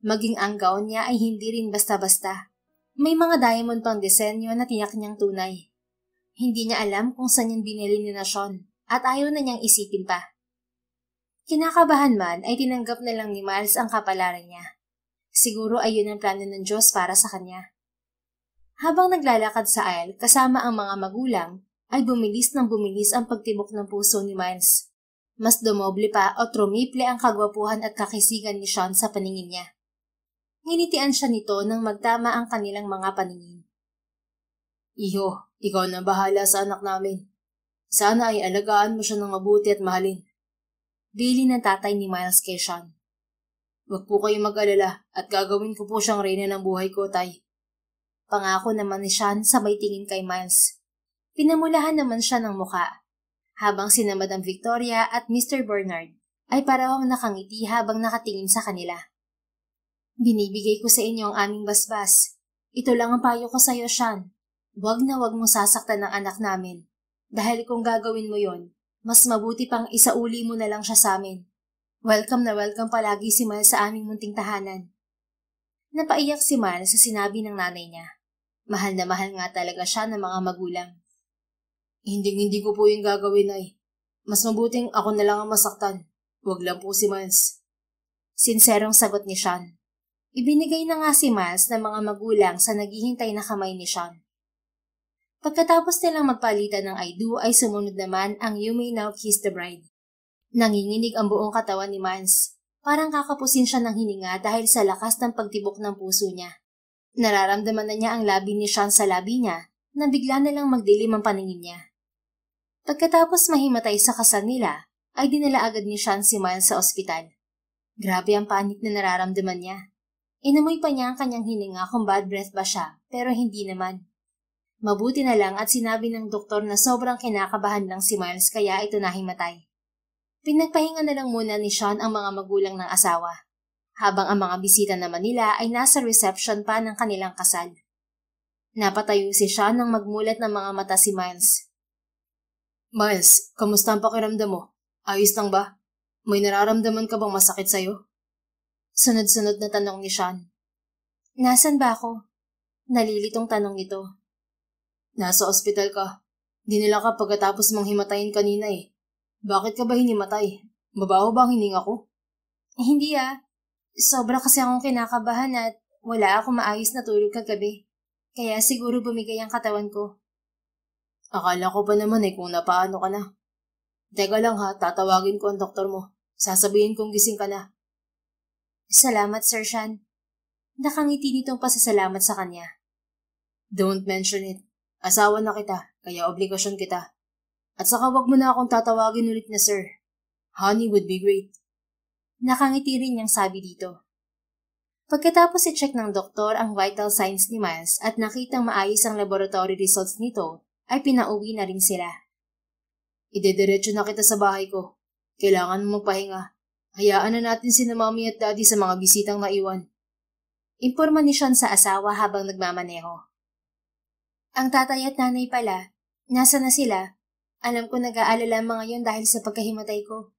Maging ang gown niya ay hindi rin basta-basta. May mga diamond pang disenyo na tiyak niyang tunay. Hindi niya alam kung saan yung binili ni Sean at ayaw na niyang isipin pa. Kinakabahan man ay tinanggap na lang ni Miles ang kapalaran niya. Siguro ay yun ang plano ng Diyos para sa kanya. Habang naglalakad sa aisle kasama ang mga magulang, ay bumilis ng bumilis ang pagtibok ng puso ni Miles. Mas dumoble pa o trumiple ang kagwapuhan at kakisigan ni Sean sa paningin niya. Nginitian siya nito nang magtama ang kanilang mga paningin. Iho, ikaw na bahala sa anak namin. Sana ay alagaan mo siya ng mabuti at mahalin. Bili ng tatay ni Miles kay Sean. Huwag po kayong mag-alala at gagawin ko po siyang reyna ng buhay ko, tay. Pangako naman ni Sean sabay tingin kay Miles. Pinamulahan naman siya ng muka, habang sina Madam Victoria at Mr. Bernard ay parehong nakangiti habang nakatingin sa kanila. Binibigay ko sa inyo ang aming basbas. Ito lang ang payo ko sa iyo, Sean. Huwag na huwag mong sasaktan ng anak namin. Dahil kung gagawin mo yon, mas mabuti pang isauli mo na lang siya sa amin. Welcome na welcome palagi si Miles sa aming munting tahanan. Napaiyak si Miles sa sinabi ng nanay niya. Mahal na mahal nga talaga siya ng mga magulang. Hindi ko po yung gagawin ay. Mas mabuting ako na lang ang masaktan. Huwag lang po si Miles. Sinserong sagot ni Sean. Ibinigay na nga si Miles ng mga magulang sa naghihintay na kamay ni Sean. Pagkatapos nilang magpalitan ng I do ay sumunod naman ang You May Now Kiss the Bride. Nanginginig ang buong katawan ni Miles. Parang kakapusin siya ng hininga dahil sa lakas ng pagtibok ng puso niya. Nararamdaman na niya ang labi ni Sean sa labi niya na bigla na lang magdilim ang paningin niya. Pagkatapos mahimatay sa kasal nila, ay dinala agad ni Sean si Miles sa ospital. Grabe ang panik na nararamdaman niya. Inamoy pa niya ang kanyang hininga kung bad breath ba siya, pero hindi naman. Mabuti na lang at sinabi ng doktor na sobrang kinakabahan lang si Miles kaya ito nahimatay. Pinagpahinga na lang muna ni Sean ang mga magulang ng asawa, habang ang mga bisita naman nila ay nasa reception pa ng kanilang kasal. Napatayo si Sean nang magmulat ng mga mata si Miles. Miles, kamusta ang pakiramdam mo? Ayos lang ba? May nararamdaman ka bang masakit sa'yo? Sunod-sunod na tanong ni Sean. Nasaan ba ako? Nalilitong tanong nito. Nasa ospital ka. Dinala ka pagkatapos mong himatayin kanina eh. Bakit ka ba hinimatay? Mabaho ba ang hininga ko? Hindi ah. Sobra kasi akong kinakabahan at wala akong maayos na tulog kagabi. Kaya siguro bumigay ang katawan ko. Akala ko pa naman kung napaano ka na. Teka lang ha, tatawagin ko ang doktor mo. Sasabihin kong gising ka na. Salamat, Sir Sean. Nakangiti nitong pasasalamat sa kanya. Don't mention it. Asawa na kita, kaya obligasyon kita. At saka wag mo na akong tatawagin ulit na sir. Honey would be great. Nakangiti rin niyang sabi dito. Pagkatapos i-check ng doktor ang vital signs ni Miles at nakitang maayos ang laboratory results nito, ay pinauwi na rin sila. Idediretso na kita sa bahay ko. Kailangan mo magpahinga. Hayaan na natin sina Mommy at Daddy sa mga bisitang naiwan. Imporma ni Sean sa asawa habang nagmamaneho. Ang tatay at nanay pala, nasa na sila? Alam ko nag-aalala mga yon dahil sa pagkahimatay ko.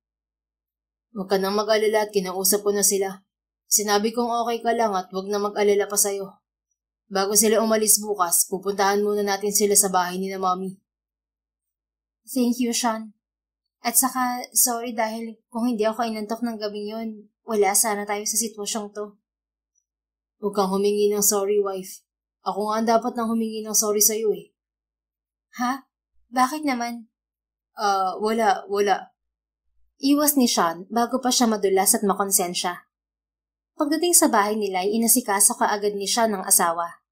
Huwag ka nang mag-alala at kinausap ko na sila. Sinabi kong okay ka lang at huwag na mag-alala pa sa'yo. Bago sila umalis bukas, pupuntahan muna natin sila sa bahay ni na Mommy. Thank you, Sean. At saka, sorry dahil kung hindi ako inantok ng gabing yon, wala sana tayo sa sitwasyong to. Huwag kang humingi ng sorry, wife. Ako nga dapat nang humingi ng sorry sa'yo eh. Ha? Bakit naman? Wala. Iwas ni Sean bago pa siya madulas at makonsensya. Pagdating sa bahay nila ay inasikaso kaagad ni Sean ng asawa.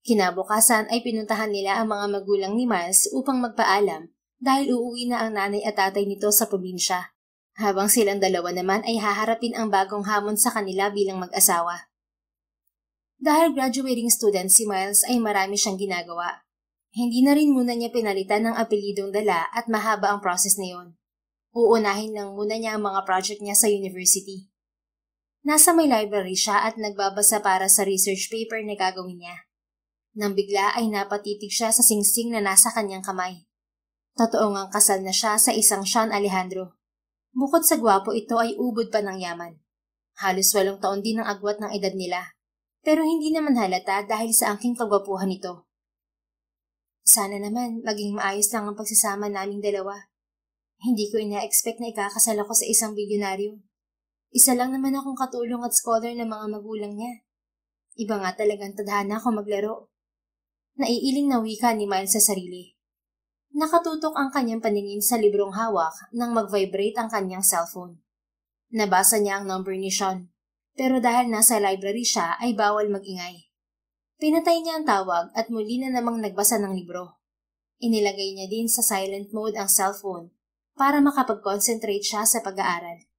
Kinabukasan ay pinuntahan nila ang mga magulang ni Miles upang magpaalam dahil uuwi na ang nanay at tatay nito sa probinsya, habang silang dalawa naman ay haharapin ang bagong hamon sa kanila bilang mag-asawa. Dahil graduating student si Miles ay marami siyang ginagawa. Hindi na rin muna niya pinalitan ng apelidong dala at mahaba ang process na yon. Uunahin lang muna niya ang mga project niya sa university. Nasa may library siya at nagbabasa para sa research paper na gagawin niya. Nang bigla ay napatitig siya sa singsing na nasa kanyang kamay. Totoo ngang kasal na siya sa isang Sean Alejandro. Bukod sa gwapo, ito ay ubod pa ng yaman. Halos 8 taon din ang agwat ng edad nila. Pero hindi naman halata dahil sa angking kagwapuhan nito. Sana naman maging maayos lang ang pagsasama naming dalawa. Hindi ko ina-expect na ikakasal ako sa isang bilyonaryo. Isa lang naman akong katulong at scholar ng mga magulang niya. Iba nga talagang tadhana ko maglaro. Naiiling na wika ni Miles sa sarili. Nakatutok ang kanyang paningin sa librong hawak nang mag-vibrate ang kanyang cellphone. Nabasa niya ang number ni Sean, pero dahil nasa library siya ay bawal magingay. Pinatay niya ang tawag at muli na namang nagbasa ng libro. Inilagay niya din sa silent mode ang cellphone para makapag-concentrate siya sa pag-aaral.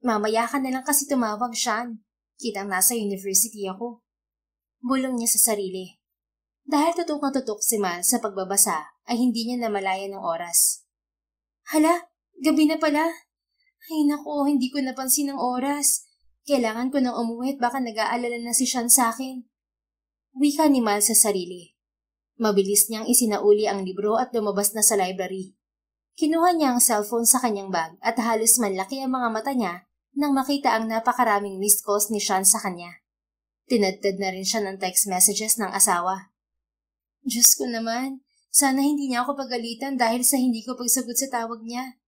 Mamaya ka na lang kasi tumawag, Sean. Kitang nasa university ako. Bulong niya sa sarili. Dahil tutok na tutok si Miles sa pagbabasa, ay hindi niya namalayan ng oras. Hala, gabi na pala. Ay naku, hindi ko napansin ang oras. Kailangan ko nang umuwi at baka nag-aalala na si Sean sa akin. Wika ni Miles sa sarili. Mabilis niyang isinauli ang libro at lumabas na sa library. Kinuha niya ang cellphone sa kanyang bag at halos manlaki ang mga mata niya nang makita ang napakaraming missed calls ni Sean sa kanya. Tinadtad na rin siya ng text messages ng asawa. Diyos ko naman, sana hindi niya ako pagalitan dahil sa hindi ko pagsagot sa tawag niya.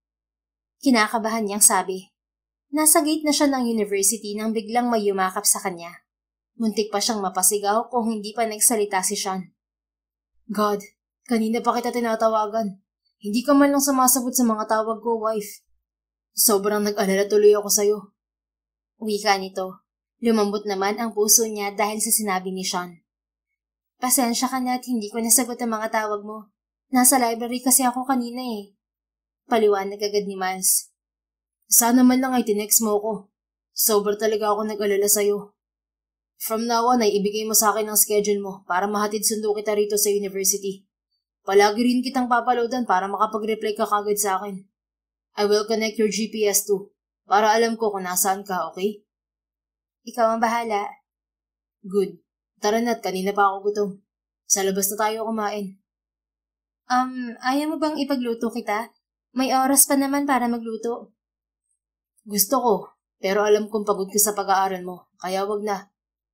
Kinakabahan niyang sabi. Nasa gate na siya ng university nang biglang may yumakap sa kanya. Muntik pa siyang mapasigaw kung hindi pa nagsalita si Sean. God, kanina pa kita tinatawagan. Hindi ka man lang sumasagot sa mga tawag ko, wife. Sobrang nag-alala tuloy ako sa'yo. Wika nito. Lumambot naman ang puso niya dahil sa sinabi ni Sean. Pasensya ka na at hindi ko nasagot ang mga tawag mo. Nasa library kasi ako kanina eh. Paliwanag agad ni Miles. Sana man lang ay tinext mo ko. Sober talaga ako nag-alala sa'yo. From now on ay ibigay mo sa akin ang schedule mo para mahatid sundo kita rito sa university. Palagi rin kitang papaloadan para makapag-reply ka kagad sa akin. I will connect your GPS too para alam ko kung nasaan ka, okay? Ikaw ang bahala. Good. Tara na't kanina pa ako gutom. Sa labas na tayo kumain. Ayaw mo bang ipagluto kita? May oras pa naman para magluto. Gusto ko, pero alam kong pagod ka sa pag-aaral mo, kaya wag na.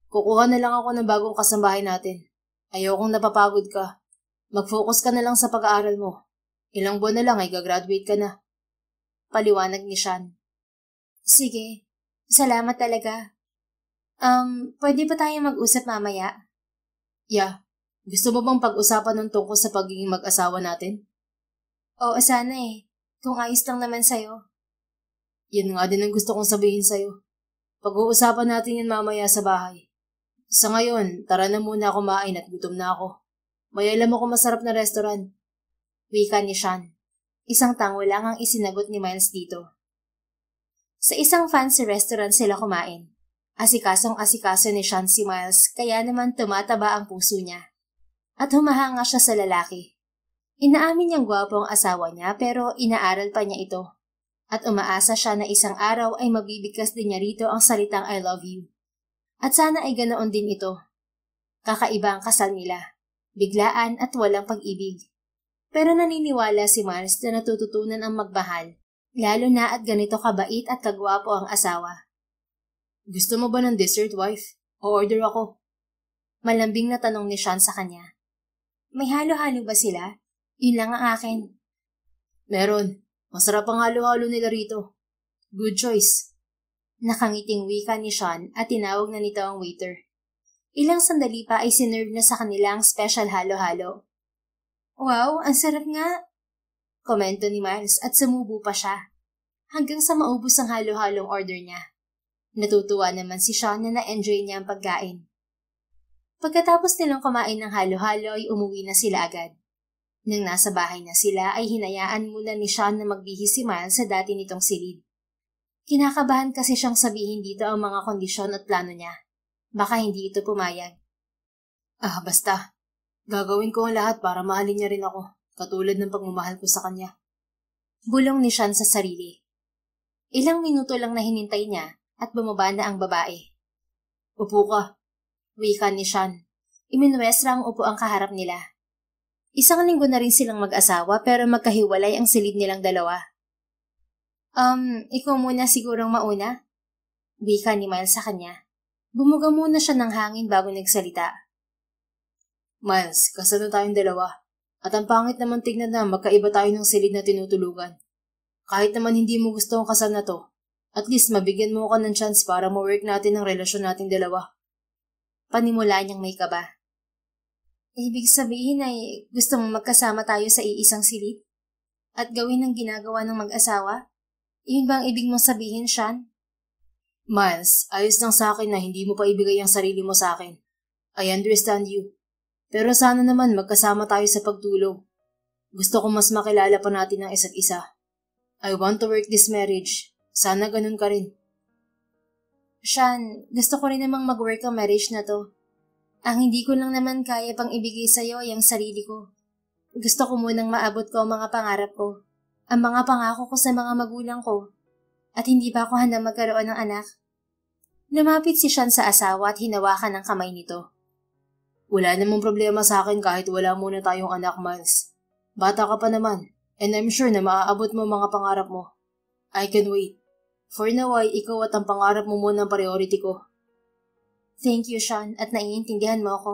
Kukuha na lang ako ng bagong kasambahay natin. Ayokong napapagod ka. Mag-focus ka na lang sa pag-aaral mo. Ilang buwan na lang ay gagraduate ka na. Paliwanag ni Sean. Sige, salamat talaga. Pwede ba tayo mag-usap mamaya? Yeah. Gusto mo bang pag-usapan ng tungkol sa pagiging mag-asawa natin? Oo, sana eh. Kung ayos lang naman sa'yo. Yan nga din ang gusto kong sabihin sa'yo. Pag-uusapan natin yan mamaya sa bahay. Sa ngayon, tara na muna kumain at gutom na ako. May alam ako masarap na restaurant. Wika ni Sean. Isang tango lang ang isinagot ni Miles dito. Sa isang fancy restaurant sila kumain. Asikasong-asikaso ni Sean si Miles kaya naman tumataba ang puso niya. At humahanga siya sa lalaki. Inaamin niyang gwapo ang asawa niya pero inaaral pa niya ito. At umaasa siya na isang araw ay mabibigkas din niya rito ang salitang I love you. At sana ay ganoon din ito. Kakaiba ang kasal nila. Biglaan at walang pag-ibig. Pero naniniwala si Miles na natututunan ang magmahal, lalo na at ganito kabait at kagwapo ang asawa. Gusto mo ba ng dessert, wife? O order ako? Malambing na tanong ni Sean sa kanya. May halo-halo ba sila? Yun lang ang akin. Meron. Masarap ang halo-halo nila rito. Good choice. Nakangiting wika ni Sean at tinawag na nito ang waiter. Ilang sandali pa ay sinerve na sa kanila ang special halo-halo. Wow, ang sarap nga! Komento ni Miles at sumubo pa siya. Hanggang sa maubos ang halo-halong order niya. Natutuwa naman si Sean na na-enjoy niya ang pagkain. Pagkatapos nilang kumain ng halo-halo ay umuwi na sila agad. Nang nasa bahay na sila ay hinayaan muna ni Sean na magbihis si Miles sa dati nitong silid. Kinakabahan kasi siyang sabihin dito ang mga kondisyon at plano niya. Baka hindi ito pumayag. Basta. Gagawin ko ang lahat para mahalin niya rin ako, katulad ng pagmamahal ko sa kanya. Bulong ni Sean sa sarili. Ilang minuto lang na hinintay niya at bumaba na ang babae. Upo ka. Wika ni Sean. Iminwestra ang upo ang kaharap nila. Isang linggo na rin silang mag-asawa pero magkahiwalay ang silid nilang dalawa. Ikaw muna sigurong mauna? Wika ni Miles sa kanya. Bumuga muna siya ng hangin bago nagsalita. Miles, kasal na tayong dalawa. At ang pangit naman tignan na magkaiba tayo ng silid na tinutulugan. Kahit naman hindi mo gusto ang kasal na to, at least mabigyan mo ka ng chance para ma-work natin ang relasyon nating dalawa. Panimula niyang may kaba. Ibig sabihin ay gusto mong magkasama tayo sa iisang silid? At gawin ang ginagawa ng mag-asawa? Iyon ba ang ibig mong sabihin, Sean? Miles, ayos lang sa akin na hindi mo pa ibigay ang sarili mo sa akin. I understand you. Pero sana naman magkasama tayo sa pagtulog. Gusto ko mas makilala pa natin ang isa't isa. I want to work this marriage. Sana ganun ka rin. Sean, gusto ko rin namang mag-work ang marriage na to. Ang hindi ko lang naman kaya pang ibigay sa'yo ay ang sarili ko. Gusto ko munang maabot ko ang mga pangarap ko, ang mga pangako ko sa mga magulang ko, at hindi pa ako handang magkaroon ng anak. Lumapit si Sean sa asawa at hinawakan ang kamay nito. Wala namang problema sa akin kahit wala muna tayong anak, Miles. Bata ka pa naman, and I'm sure na maaabot mo mga pangarap mo. I can wait. For now ay ikaw at ang pangarap mo muna ang priority ko. Thank you, Sean, at naiintindihan mo ako.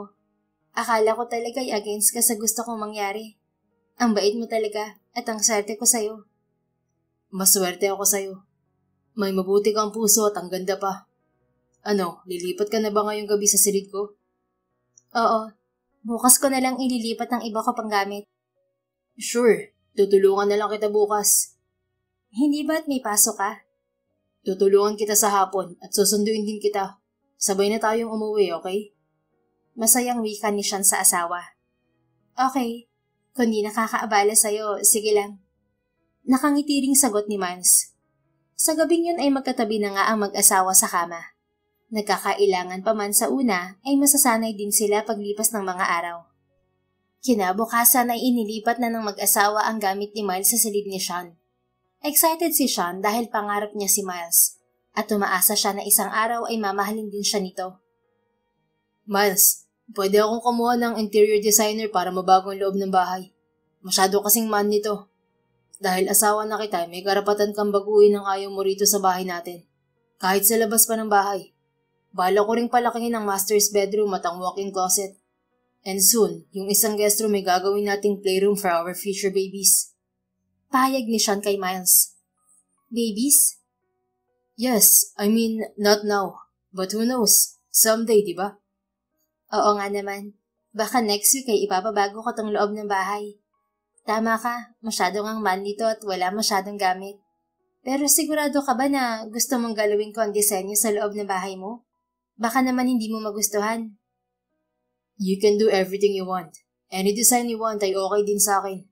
Akala ko talaga ay against ka sa gusto kong mangyari. Ang bait mo talaga at ang swerte ko sa'yo. Maswerte ako sa'yo. May mabuti kang puso at ang ganda pa. Ano, lilipat ka na ba ngayong gabi sa silid ko? Oo, bukas ko na lang ililipat ang iba ko pang gamit. Sure, tutulungan na lang kita bukas. Hindi ba't may pasok ka? Tutulungan kita sa hapon at susunduin din kita. Sabay na tayong umuwi, okay? Masayang wika ni Sean sa asawa. Okay, kung di nakakaabala sa'yo, sige lang. Nakangiti ring sagot ni Miles. Sa gabing yun ay magkatabi na nga ang mag-asawa sa kama. Nagkakailangan pa man sa una ay masasanay din sila paglipas ng mga araw. Kinabukasan ay inilipat na ng mag-asawa ang gamit ni Miles sa silid ni Sean. Excited si Sean dahil pangarap niya si Miles at umaasa siya na isang araw ay mamahalin din siya nito. Miles, pwede akong kumuha ng interior designer para mabago ang loob ng bahay. Masyado kasing man nito. Dahil asawa na kita, may karapatan kang baguhin ang ayaw mo rito sa bahay natin. Kahit sa labas pa ng bahay. Bala ko ring palakihin ang master's bedroom at ang walk-in closet. And soon, yung isang guest room ay gagawin nating playroom for our future babies. Pahayag ni Sean kay Miles. Babies? Yes, I mean, not now. But who knows? Someday, di ba? Oo nga naman. Baka next week ay ipapabago ko tong loob ng bahay. Tama ka, masyadong ang man nito at wala masyadong gamit. Pero sigurado ka ba na gusto mong galawin ko ang disenyo sa loob ng bahay mo? Baka naman hindi mo magustuhan. You can do everything you want. Any design you want ay okay din sa akin.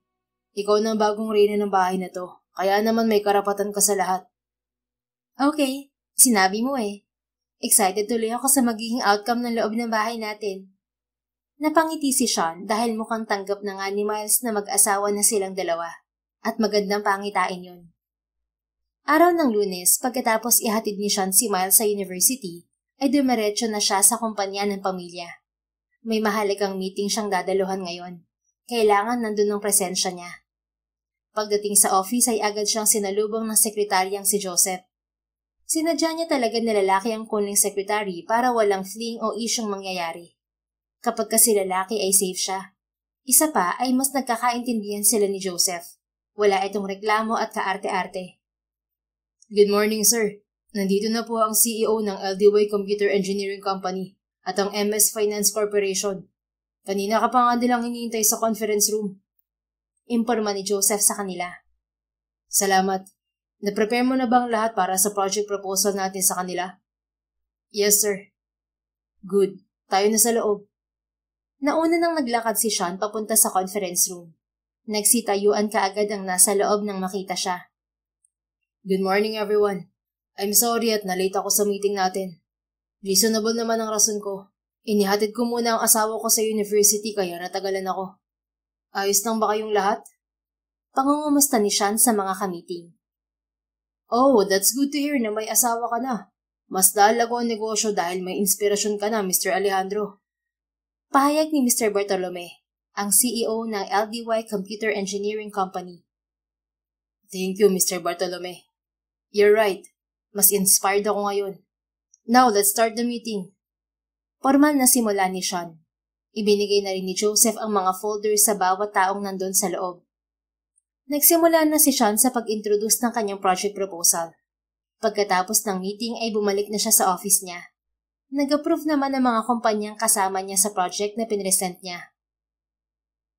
Ikaw na ang bagong reyna ng bahay na to, kaya naman may karapatan ka sa lahat. Okay, sinabi mo eh. Excited tuloy ako sa magiging outcome ng loob ng bahay natin. Napangiti si Sean dahil mukhang tanggap na nga ni Miles na mag-asawa na silang dalawa. At magandang pangitain yun. Araw ng Lunes, pagkatapos ihatid ni Sean si Miles sa university, ay dumiretso na siya sa kumpanya ng pamilya. May mahalagang meeting siyang dadaluhan ngayon. Kailangan nandun ang presensya niya. Pagdating sa office ay agad siyang sinalubong ng sekretaryang si Joseph. Sinadya niya talaga na lalaki ang kuning sekretary para walang fling o isyong mangyayari. Kapag kasi lalaki ay safe siya. Isa pa ay mas nagkakaintindihan sila ni Joseph. Wala itong reklamo at kaarte-arte. Good morning, sir. Nandito na po ang CEO ng LDY Computer Engineering Company at ang MS Finance Corporation. Kanina ka pa nga nilang hinihintay sa conference room. Imporma ni Joseph sa kanila. Salamat. Na-prepare mo na ba ang lahat para sa project proposal natin sa kanila? Yes, sir. Good. Tayo na sa loob. Nauna nang naglakad si Sean papunta sa conference room. Nagsitayuan kaagad ang nasa loob nang makita siya. Good morning, everyone. I'm sorry at na-late ako sa meeting natin. Reasonable naman ang rason ko. Inihatid ko muna ang asawa ko sa university kaya natagalan ako. Ayos lang ba kayong lahat? Pangungumusta ni Sean sa mga kamiting. Oh, that's good to hear na may asawa ka na. Mas dalago ang negosyo dahil may inspirasyon ka na, Mr. Alejandro. Pahayag ni Mr. Bartolome, ang CEO ng LDY Computer Engineering Company. Thank you, Mr. Bartolome. You're right. Mas inspired ako ngayon. Now, let's start the meeting. Formal na simula ni Sean. Ibinigay na rin ni Joseph ang mga folders sa bawat taong nandun sa loob. Nagsimula na si Sean sa pag-introduce ng kanyang project proposal. Pagkatapos ng meeting ay bumalik na siya sa office niya. Nag-approve naman ang mga kumpanyang kasama niya sa project na pinresent niya.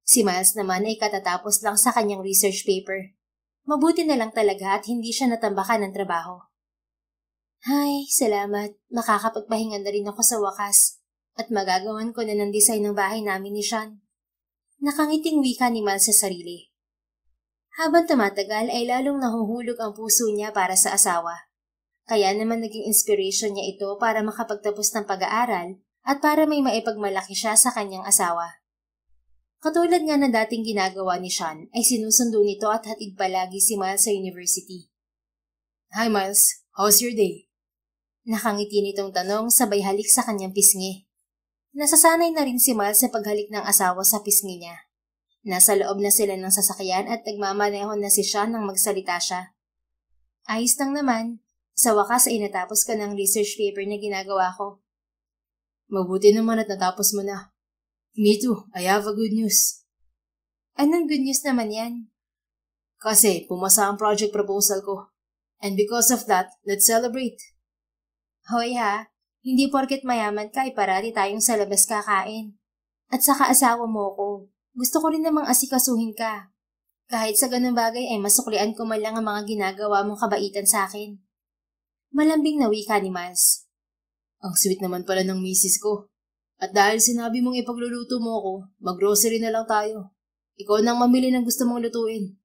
Si Miles naman ay katatapos lang sa kanyang research paper. Mabuti na lang talaga at hindi siya natambakan ng trabaho. Ay, salamat. Makakapagpahinga na rin ako sa wakas. At magagawan ko na ng design ng bahay namin ni Sean. Nakangiting wika ni Miles sa sarili. Habang tumatagal ay lalong nahuhulog ang puso niya para sa asawa. Kaya naman naging inspiration niya ito para makapagtapos ng pag-aaral at para may maipagmalaki siya sa kanyang asawa. Katulad nga na dating ginagawa ni Sean ay sinusundo nito at hatid palagi si Miles sa university. Hi Miles, how's your day? Nakangiti nitong tanong sabay halik sa kanyang pisngi. Nasasanay na rin si Miles sa paghalik ng asawa sa pisngi niya. Nasa loob na sila ng sasakyan at nagmamaneho na si Sean nang magsalita siya. Ayos lang naman. Sa wakas ay natapos ka ng research paper na ginagawa ko. Mabuti naman at natapos mo na. Me too, I have a good news. Anong good news naman yan? Kasi pumasa ang project proposal ko. And because of that, let's celebrate. Hoy ha, hindi porket mayaman ka ay parati tayong sa labas kakain. At saka asawa mo ko. Gusto ko rin namang asikasuhin ka. Kahit sa ganung bagay ay masuklian ko man lang ang mga ginagawa mong kabaitan sa akin. Malambing na wika ni Miles. Ang sweet naman pala ng misis ko. At dahil sinabi mong ipagluluto mo ako, mag-grocery na lang tayo. Ikaw nang mamili ng gusto mong lutuin.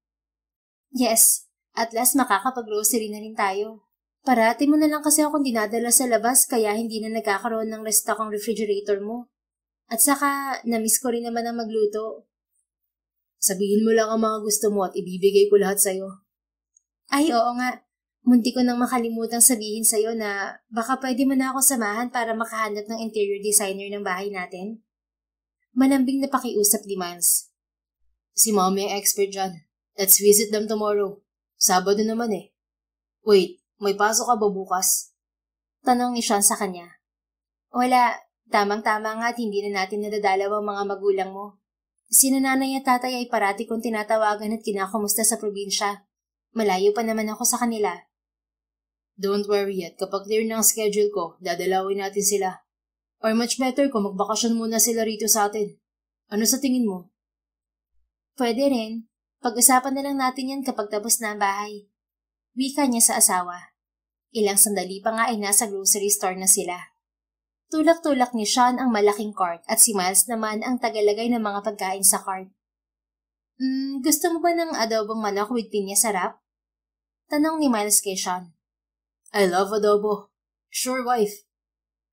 Yes, at last makakapag-grocery na rin tayo. Parati mo na lang kasi akong dinadala sa labas kaya hindi na nagkakaroon ng restock ang refrigerator mo. At saka, namiss ko rin naman ang magluto. Sabihin mo lang ang mga gusto mo at ibibigay ko lahat sa'yo. Ay, oo nga. Munti ko nang makalimutang sabihin sa'yo na baka pwede mo na ako samahan para makahanap ng interior designer ng bahay natin. Malambing na pakiusap ni Miles. Si Mommy ang expert dyan. Let's visit them tomorrow. Sabado naman eh. Wait, may pasok ka ba bukas? Tanong ni Sean sa kanya. Wala. Tamang-tama nga at hindi na natin nadadalaw ang mga magulang mo. Si nanay at tatay ay parati kong tinatawagan at kinakumusta sa probinsya. Malayo pa naman ako sa kanila. Don't worry at kapag clear na ang schedule ko, dadalawin natin sila. Or much better kung magbakasyon muna sila rito sa atin. Ano sa tingin mo? Pwede rin. Pag-usapan na lang natin yan kapag tapos na ang bahay. Wika niya sa asawa. Ilang sandali pa nga ay nasa grocery store na sila. Tulak-tulak ni Sean ang malaking cart at si Miles naman ang tagalagay ng mga pagkain sa cart. Gusto mo ba ng adobong manok with pinya sarap? Tanong ni Miles kay Sean. I love adobo. Sure, wife.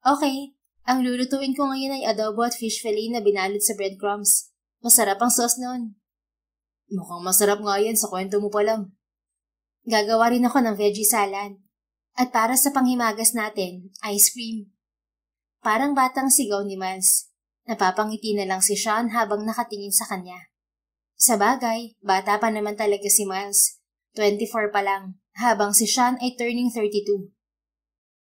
Okay, ang lulutuin ko ngayon ay adobo at fish fillet na binalot sa breadcrumbs. Masarap ang sauce noon. Mukhang masarap nga yan sa kwento mo pa lang. Gagawa rin ako ng veggie salad. At para sa panghimagas natin, ice cream. Parang batang sigaw ni Miles. Napapangiti na lang si Sean habang nakatingin sa kanya. Sa bagay, bata pa naman talaga si Miles. 24 pa lang, habang si Sean ay turning 32.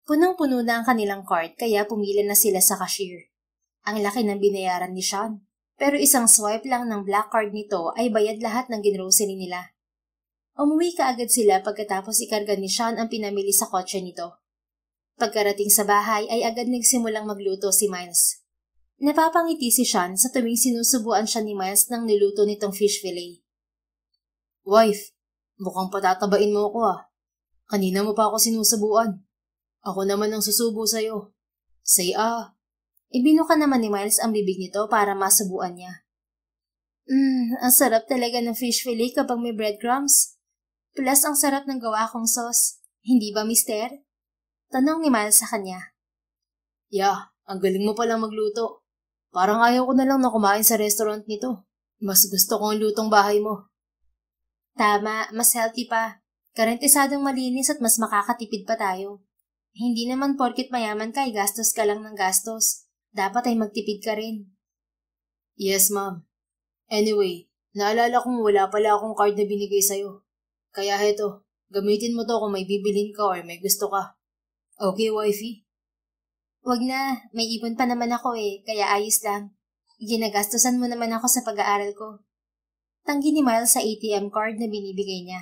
Punong-puno na ang kanilang cart kaya pumila na sila sa cashier. Ang laki ng binayaran ni Sean, pero isang swipe lang ng black card nito ay bayad lahat ng ginrocery nila. Umuwi kaagad sila pagkatapos ikarga ni Sean ang pinamili sa kotse nito. Pagkarating sa bahay ay agad nagsimulang magluto si Miles. Napapangiti si Sean sa tuwing sinusubuan siya ni Miles ng niluto nitong fish fillet. Wife, mukhang patatabain mo ako ah. Kanina mo pa ako sinusubuan. Ako naman ang susubo sa'yo. Say ah. Ibinuka naman ni Miles ang bibig nito para masubuan niya. Ang sarap talaga ng fish fillet kapag may breadcrumbs. Plus ang sarap ng gawa kong sauce. Hindi ba, mister? Tanong ni Miles sa kanya. Yeah, ang galing mo palang magluto. Parang ayaw ko na lang na kumain sa restaurant nito. Mas gusto ko ang lutong bahay mo. Tama, mas healthy pa. Garantisadong malinis at mas makakatipid pa tayo. Hindi naman porket mayaman ka ay gastos ka lang ng gastos. Dapat ay magtipid ka rin. Yes, ma'am. Anyway, naalala kong wala pala akong card na binigay sa'yo. Kaya heto, gamitin mo to kung may bibilhin ka or may gusto ka. Okay, wifey? Wag na, may ipon pa naman ako kaya ayos lang. Ginagastusan mo naman ako sa pag-aaral ko. Tanggi ni Miles sa ATM card na binibigay niya.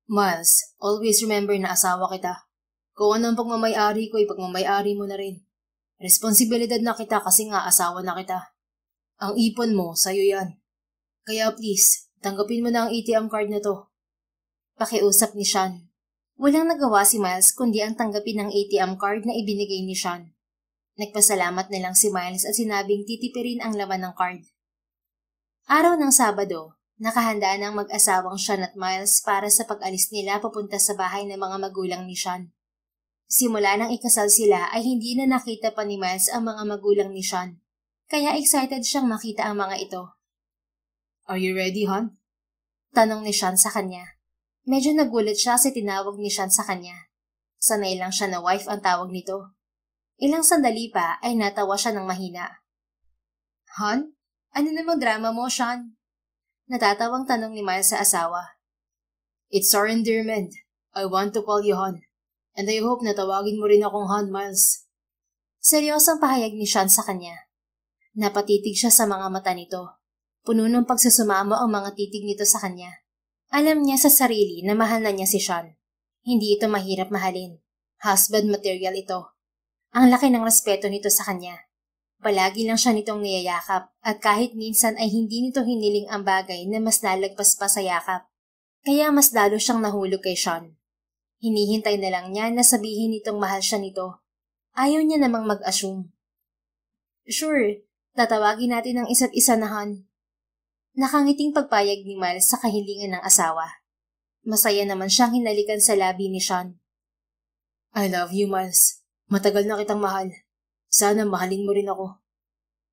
Miles, always remember na asawa kita. Kung anong pagmamay-ari ko, ipagmamay-ari mo na rin. Responsibilidad na kita kasi nga asawa na kita. Ang ipon mo, sa'yo yan. Kaya please, tanggapin mo na ang ATM card na to. Pakiusap ni Sean. Walang nagawa si Miles kundi ang tanggapin ng ATM card na ibinigay ni Sean. Nagpasalamat na lang si Miles at sinabing titipirin ang laman ng card. Araw ng Sabado, nakahanda ng mag-asawang Sean at Miles para sa pag-alis nila papunta sa bahay ng mga magulang ni Sean. Simula nang ikasal sila ay hindi na nakita pa ni Miles ang mga magulang ni Sean, kaya excited siyang makita ang mga ito. Are you ready, hon? Tanong ni Sean sa kanya. Medyo nagulat siya sa tinawag ni Sean sa kanya. Sanay lang siya na wife ang tawag nito. Ilang sandali pa ay natawa siya ng mahina. Hon? Ano namang drama mo, Sean? Natatawang tanong ni Miles sa asawa. It's our endearment. I want to call you hon. And I hope na tawagin mo rin akong hon, Miles. Seryosong pahayag ni Sean sa kanya. Napatitig siya sa mga mata nito. Puno ng pagsusumamo ang mga titig nito sa kanya. Alam niya sa sarili na mahal na niya si Sean. Hindi ito mahirap mahalin. Husband material ito. Ang laki ng respeto nito sa kanya. Palagi lang siya nitong niyayakap at kahit minsan ay hindi nito hiniling ang bagay na mas nalagpas pa sa yakap. Kaya mas lalo siyang nahulog kay Sean. Hinihintay na lang niya na sabihin nitong mahal siya nito. Ayaw niya namang mag-assume. Sure, tatawagin natin ang isa't isa na hon. Nakangiting pagpayag ni Miles sa kahilingan ng asawa. Masaya naman siyang hinalikan sa labi ni Sean. I love you, Miles. Matagal na kitang mahal. Sana mahalin mo rin ako.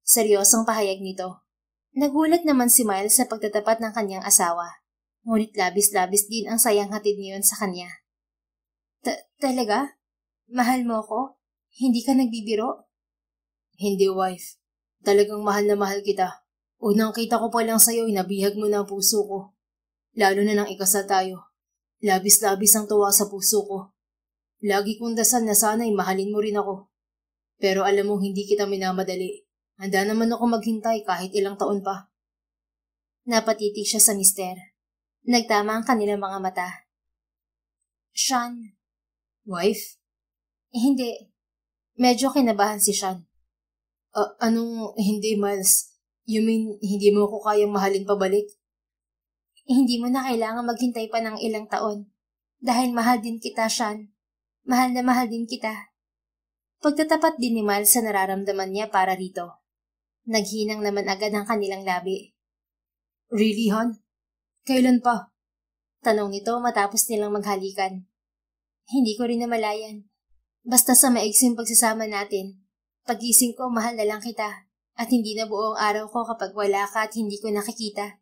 Seryosong pahayag nito. Nagulat naman si Miles sa pagtatapat ng kanyang asawa. Ngunit labis-labis din ang sayang hatid niyon sa kanya. Talaga? Mahal mo ako? Hindi ka nagbibiro? Hindi, wife. Talagang mahal na mahal kita. Unang kita ko pa lang sa'yo, inabihag mo na ang puso ko. Lalo na nang ikasal tayo. Labis-labis ang tuwa sa puso ko. Lagi kong dasal na sana'y mahalin mo rin ako. Pero alam mo, hindi kita minamadali. Handa naman ako maghintay kahit ilang taon pa. Napatitig siya sa mister. Nagtama ang kanilang mga mata. Sean. Wife? Hindi. Medyo kinabahan si Sean. Anong hindi, Miles? You mean, hindi mo ako kayang mahalin pabalik? Hindi mo na kailangan maghintay pa ng ilang taon. Dahil mahal din kita, Sean. Mahal na mahal din kita. Pagtatapat din ni Miles sa nararamdaman niya para rito. Naghinang naman agad ang kanilang labi. Really, hon? Kailan pa? Tanong nito matapos nilang maghalikan. Hindi ko rin namalayan. Basta sa maiksing pagsasama natin, pagising ko mahal na lang kita at hindi na buong araw ko kapag wala ka at hindi ko nakikita.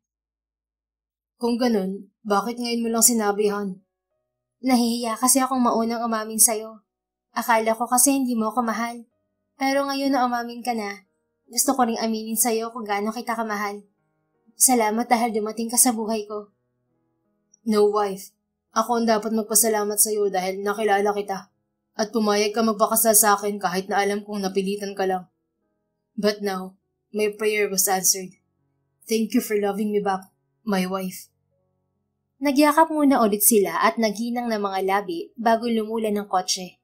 Kung ganun, bakit ngayon mo lang sinabi, hon? Nahihiya kasi akong maunang umamin sa'yo. Akala ko kasi hindi mo ako mahal. Pero ngayon na umamin ka na, gusto ko ring aminin sa'yo kung gaano kita kamahal. Salamat dahil dumating ka sa buhay ko. No, wife. Ako ang dapat magpasalamat sa'yo dahil nakilala kita. At pumayag ka magpakasal sa akin kahit na alam kong napilitan ka lang. But now, my prayer was answered. Thank you for loving me back, my wife. Nagyakap muna ulit sila at naghinang ng mga labi bago lumulan ng kotse.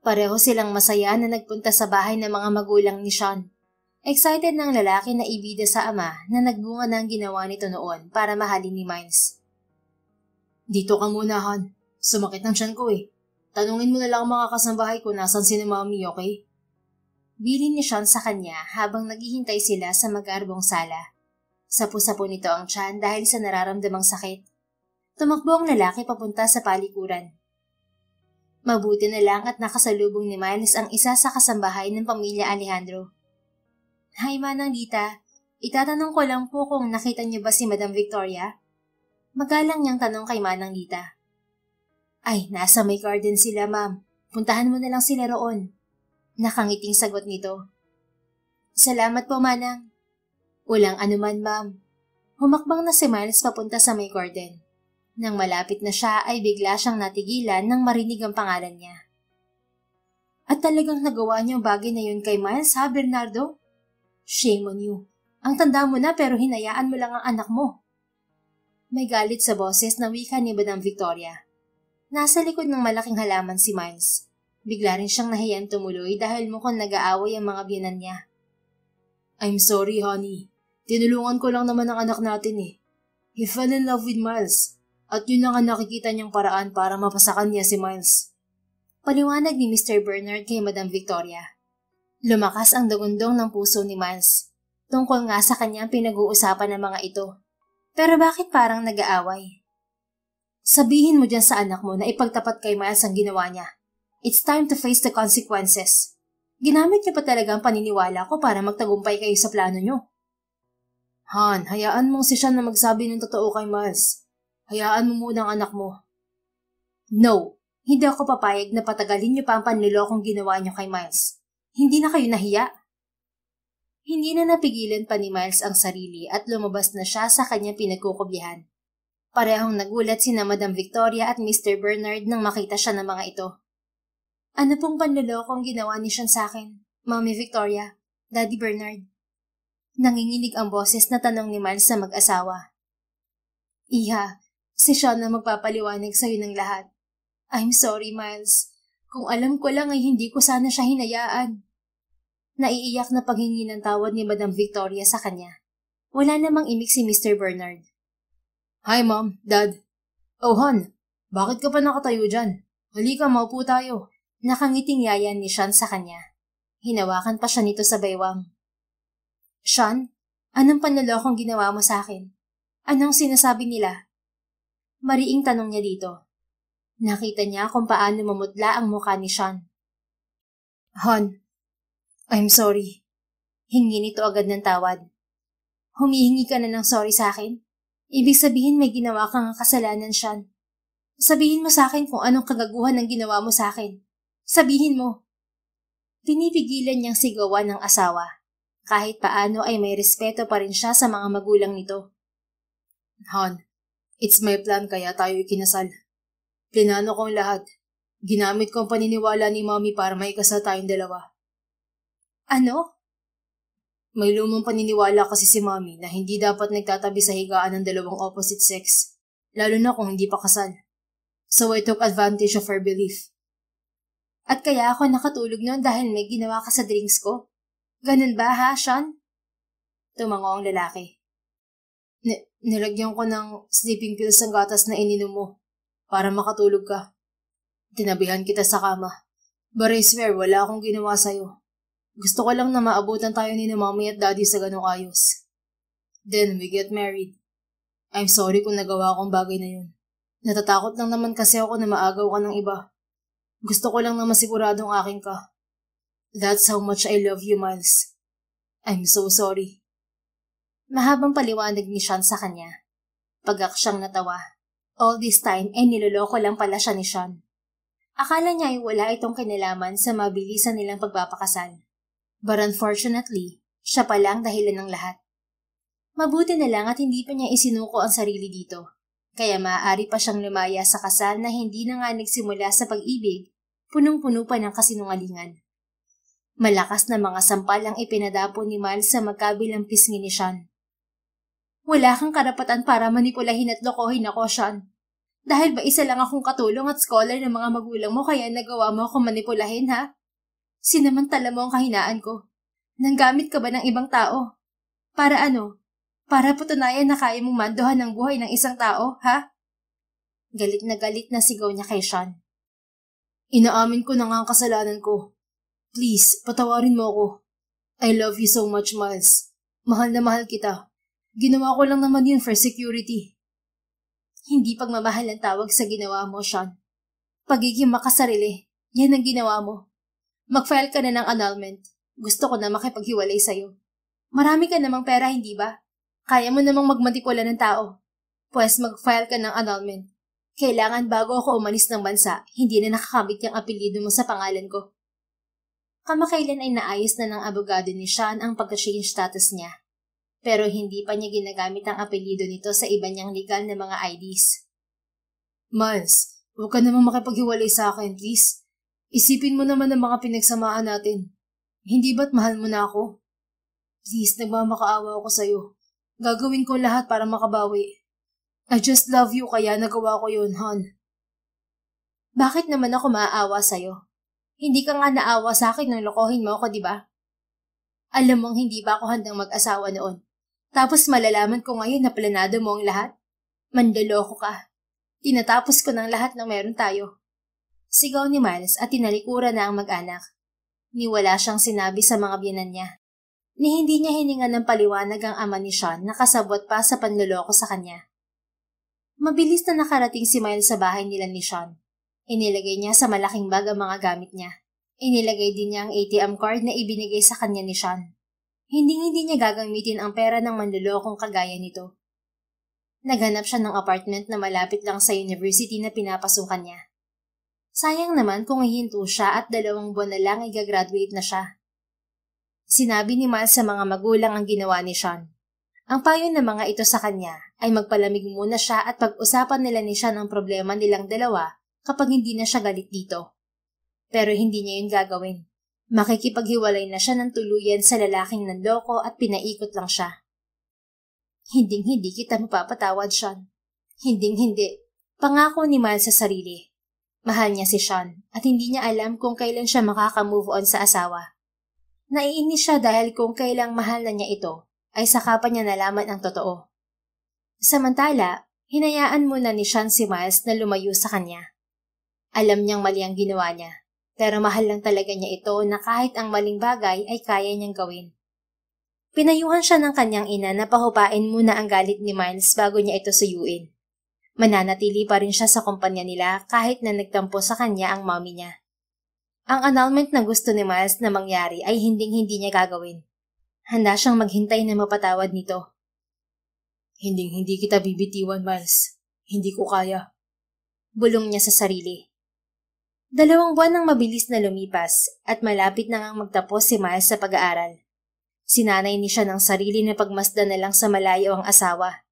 Pareho silang masaya na nagpunta sa bahay ng mga magulang ni Sean. Excited ng lalaki na ibida sa ama na nagbunga na ang ginawa nito noon para mahalin ni Miles. Dito ka muna, hon. Sumakit ang tiyan ko Tanungin mo na lang ang mga kasambahay ko nasan si Mami, okay? Bilin ni Sean sa kanya habang naghihintay sila sa magarbong sala. Sapu-sapu nito ang tiyan dahil sa nararamdamang sakit. Tumakbo ang lalaki papunta sa palikuran. Mabuti na lang at nakasalubong ni Miles ang isa sa kasambahay ng pamilya Alejandro. Hi, Manang Dita. Itatanong ko lang po kung nakita niyo ba si Madam Victoria? Magalang niyang tanong kay Manang Lita. Ay, nasa may garden sila, ma'am. Puntahan mo na lang sila roon. Nakangiting sagot nito. Salamat po, Manang. Walang anuman, ma'am. Humakbang na si Miles papunta sa may garden. Nang malapit na siya ay bigla siyang natigilan nang marinig ang pangalan niya. At talagang nagawa niyo ang bagay na yun kay Miles, ha, Bernardo? Shame on you. Ang tanda mo na pero hinayaan mo lang ang anak mo. May galit sa boses na wika ni Madam Victoria. Nasa likod ng malaking halaman si Miles. Bigla rin siyang nahiyang tumuloy dahil mukhang nag-aaway ang mga biyanan niya. I'm sorry, honey. Tinulungan ko lang naman ang anak natin eh. He fell in love with Miles. At yun lang ang nakikita niyang paraan para mapasakan niya si Miles. Paliwanag ni Mr. Bernard kay Madam Victoria. Lumakas ang dagundong ng puso ni Miles. Tungkol nga sa kanyang pinag-uusapan ng mga ito. Pero bakit parang nag-aaway? Sabihin mo dyan sa anak mo na ipagtapat kay Miles ang ginawa niya. It's time to face the consequences. Ginamit niyo pa talaga ang paniniwala ko para magtagumpay kayo sa plano niyo. Han, hayaan mong si Sean na magsabi ng totoo kay Miles. Hayaan mo muna ang anak mo. No, hindi ako papayag na patagalin niyo pa ang panlilokong ginawa niyo kay Miles. Hindi na kayo nahiya. Hindi na napigilan pa ni Miles ang sarili at lumabas na siya sa kanyang pinagkukublihan. Parehong nagulat sina Madam Victoria at Mr. Bernard nang makita siya ng mga ito. Ano pong panlolokong ginawa ni Sean sa akin, Mommy Victoria, Daddy Bernard? Nanginginig ang boses na tanong ni Miles sa mag-asawa. Iha, si Sean na magpapaliwanag sa'yo ng lahat. I'm sorry, Miles. Kung alam ko lang ay hindi ko sana siya hinayaan. Naiiyak na paghingi ng tawad ni Madam Victoria sa kanya. Wala namang imik si Mr. Bernard. Hi, Mom, Dad. Oh, Han, bakit ka pa nakatayo dyan? Halika, maupo tayo. Nakangiting yaya ni Sean sa kanya. Hinawakan pa siya nito sa baywang. Sean, anong panlolokong ginawa mo sa akin? Anong sinasabi nila? Mariing tanong niya dito. Nakita niya kung paano mamutla ang mukha ni Sean. Han, I'm sorry. Hingi nito agad ng tawad. Humihingi ka na ng sorry sa akin? Ibig sabihin may ginawa kang kasalanan, Sean. Sabihin mo sa akin kung anong kagaguhan ang ginawa mo sa akin. Sabihin mo. Pinipigilan niyang sigawan ng asawa. Kahit paano ay may respeto pa rin siya sa mga magulang nito. Han, it's my plan kaya tayo ikinasal. Plinano kong lahat. Ginamit ko ang paniniwala ni Mommy para maikasal tayong dalawa. Ano? May lumang paniniwala kasi si Mommy na hindi dapat nagtatabi sa higaan ng dalawang opposite sex, lalo na kung hindi pa kasal. So I took advantage of her belief. At kaya ako nakatulog noon dahil may ginawa ka sa drinks ko? Ganun ba ha, Sean? Tumango ang lalaki. Nilagyan ko ng sleeping pills ang gatas na ininom mo para makatulog ka. Tinabihan kita sa kama. But I swear, wala akong ginawa sa'yo. Gusto ko lang na maabutan tayo ni Mommy at Daddy sa ganong ayos. Then we get married. I'm sorry kung nagawa akong bagay na yun. Natatakot lang naman kasi ako na maagaw ka ng iba. Gusto ko lang na masiguradong akin ka. That's how much I love you, Miles. I'm so sorry. Mahabang paliwanag ni Sean sa kanya. Pagak siyang natawa. All this time ay niloloko lang pala siya ni Sean. Akala niya ay wala itong kinalaman sa mabilisan nilang pagpapakasal. But unfortunately, siya pala ang dahilan ng lahat. Mabuti na lang at hindi pa niya isinuko ang sarili dito. Kaya maaari pa siyang lumaya sa kasal na hindi na nga nagsimula sa pag-ibig, punong-puno pa ng kasinungalingan. Malakas na mga sampal ang ipinadapo ni Miles sa magkabilang pisngi ni Sean. Wala kang karapatan para manipulahin at lokohin ako, Sean. Dahil ba isa lang akong katulong at scholar ng mga magulang mo kaya nagawa mo akong manipulahin, ha? Sinamantala mo ang kahinaan ko. Nanggamit ka ba ng ibang tao? Para ano? Para patunayan na kaya mong manduhan ang buhay ng isang tao, ha? Galit na sigaw niya kay Sean. Inaamin ko na nga ang kasalanan ko. Please, patawarin mo ako. I love you so much, Miles. Mahal na mahal kita. Ginawa ko lang naman yun for security. Hindi pagmamahal ang tawag sa ginawa mo, Sean. Pagiging makasarili, yan ang ginawa mo. Mag-file ka na ng annulment. Gusto ko na makipaghiwalay sa'yo. Marami ka namang pera, hindi ba? Kaya mo namang magmanipula ng tao. Pues mag-file ka ng annulment. Kailangan bago ako umalis ng bansa, hindi na nakakabit yung apelyido mo sa pangalan ko. Kamakailan ay naayos na ng abogado ni Sean ang pagka-change status niya. Pero hindi pa niya ginagamit ang apelyido nito sa iba niyang legal na mga IDs. Miles, huwag ka namang makipaghiwalay sa akin, please. Isipin mo naman ang mga pinagsamahan natin. Hindi ba't mahal mo na ako? Please, nagmamakaawa ako sa'yo. Gagawin ko lahat para makabawi. I just love you kaya nagawa ko yun, hon. Bakit naman ako maaawa sa'yo? Hindi ka nga naawa sa akin nang lokohin mo ako, di ba? Alam mong hindi ba ako handang mag-asawa noon? Tapos malalaman ko ngayon na planado mo ang lahat? Mandaloko ka. Tinatapos ko ng lahat ng meron tayo. Sigaw ni Miles at tinalikuran na ang mag-anak. Ni wala siyang sinabi sa mga biyenan niya. Ni hindi niya hiningan ng paliwanag ang ama ni Sean na kasabot pa sa panloloko sa kanya. Mabilis na nakarating si Miles sa bahay nila ni Sean. Inilagay niya sa malaking bag ang mga gamit niya. Inilagay din niya ang ATM card na ibinigay sa kanya ni Sean. Hindi niya gagamitin ang pera ng manlolokong kagaya nito. Naghanap siya ng apartment na malapit lang sa university na pinapasukan niya. Sayang naman kung hihinto siya at 2 buwan na lang ay gagraduate na siya. Sinabi ni Miles sa mga magulang ang ginawa ni Sean. Ang payo ng mga ito sa kanya ay magpalamig muna siya at pag-usapan nila ni Sean ang problema nilang dalawa kapag hindi na siya galit dito. Pero hindi niya yun gagawin. Makikipaghiwalay na siya ng tuluyan sa lalaking nanloko at pinaikot lang siya. Hinding-hindi kita mapapatawad, Sean. Hinding-hindi. Pangako ni Miles sa sarili. Mahal niya si Sean at hindi niya alam kung kailan siya makaka-move on sa asawa. Naiinis siya dahil kung kailang mahal na niya ito, ay saka pa niya nalaman ang totoo. Samantala, hinayaan muna ni Sean si Miles na lumayo sa kanya. Alam niyang mali ang ginawa niya, pero mahal lang talaga niya ito na kahit ang maling bagay ay kaya niyang gawin. Pinayuhan siya ng kanyang ina na pahupain muna ang galit ni Miles bago niya ito suyuin. Mananatili pa rin siya sa kumpanya nila kahit na nagtampo sa kanya ang mommy niya. Ang annulment na gusto ni Miles na mangyari ay hinding-hindi niya gagawin. Handa siyang maghintay na mapatawad nito. Hinding-hindi kita bibitiwan, Miles. Hindi ko kaya. Bulong niya sa sarili. 2 buwan nang mabilis na lumipas at malapit na ngang magtapos si Miles sa pag-aaral. Sinanay ni siya ng sarili na pagmasdan na lang sa malayo ang asawa.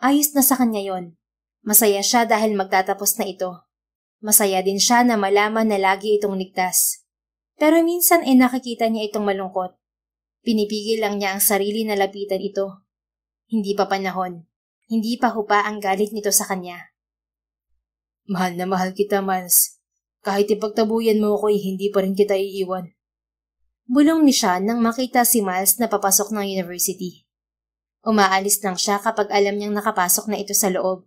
Ayos na sa kanya yon. Masaya siya dahil magtatapos na ito. Masaya din siya na malaman na lagi itong ligtas. Pero minsan ay nakikita niya itong malungkot. Pinipigil lang niya ang sarili na lapitan ito. Hindi pa panahon. Hindi pa hupa ang galit nito sa kanya. Mahal na mahal kita, Miles. Kahit ipagtabuyan mo ako'y hindi pa rin kita iiwan. Bulong ni Sean nang makita si Miles na papasok ng university. Umaalis lang siya kapag alam niyang nakapasok na ito sa loob.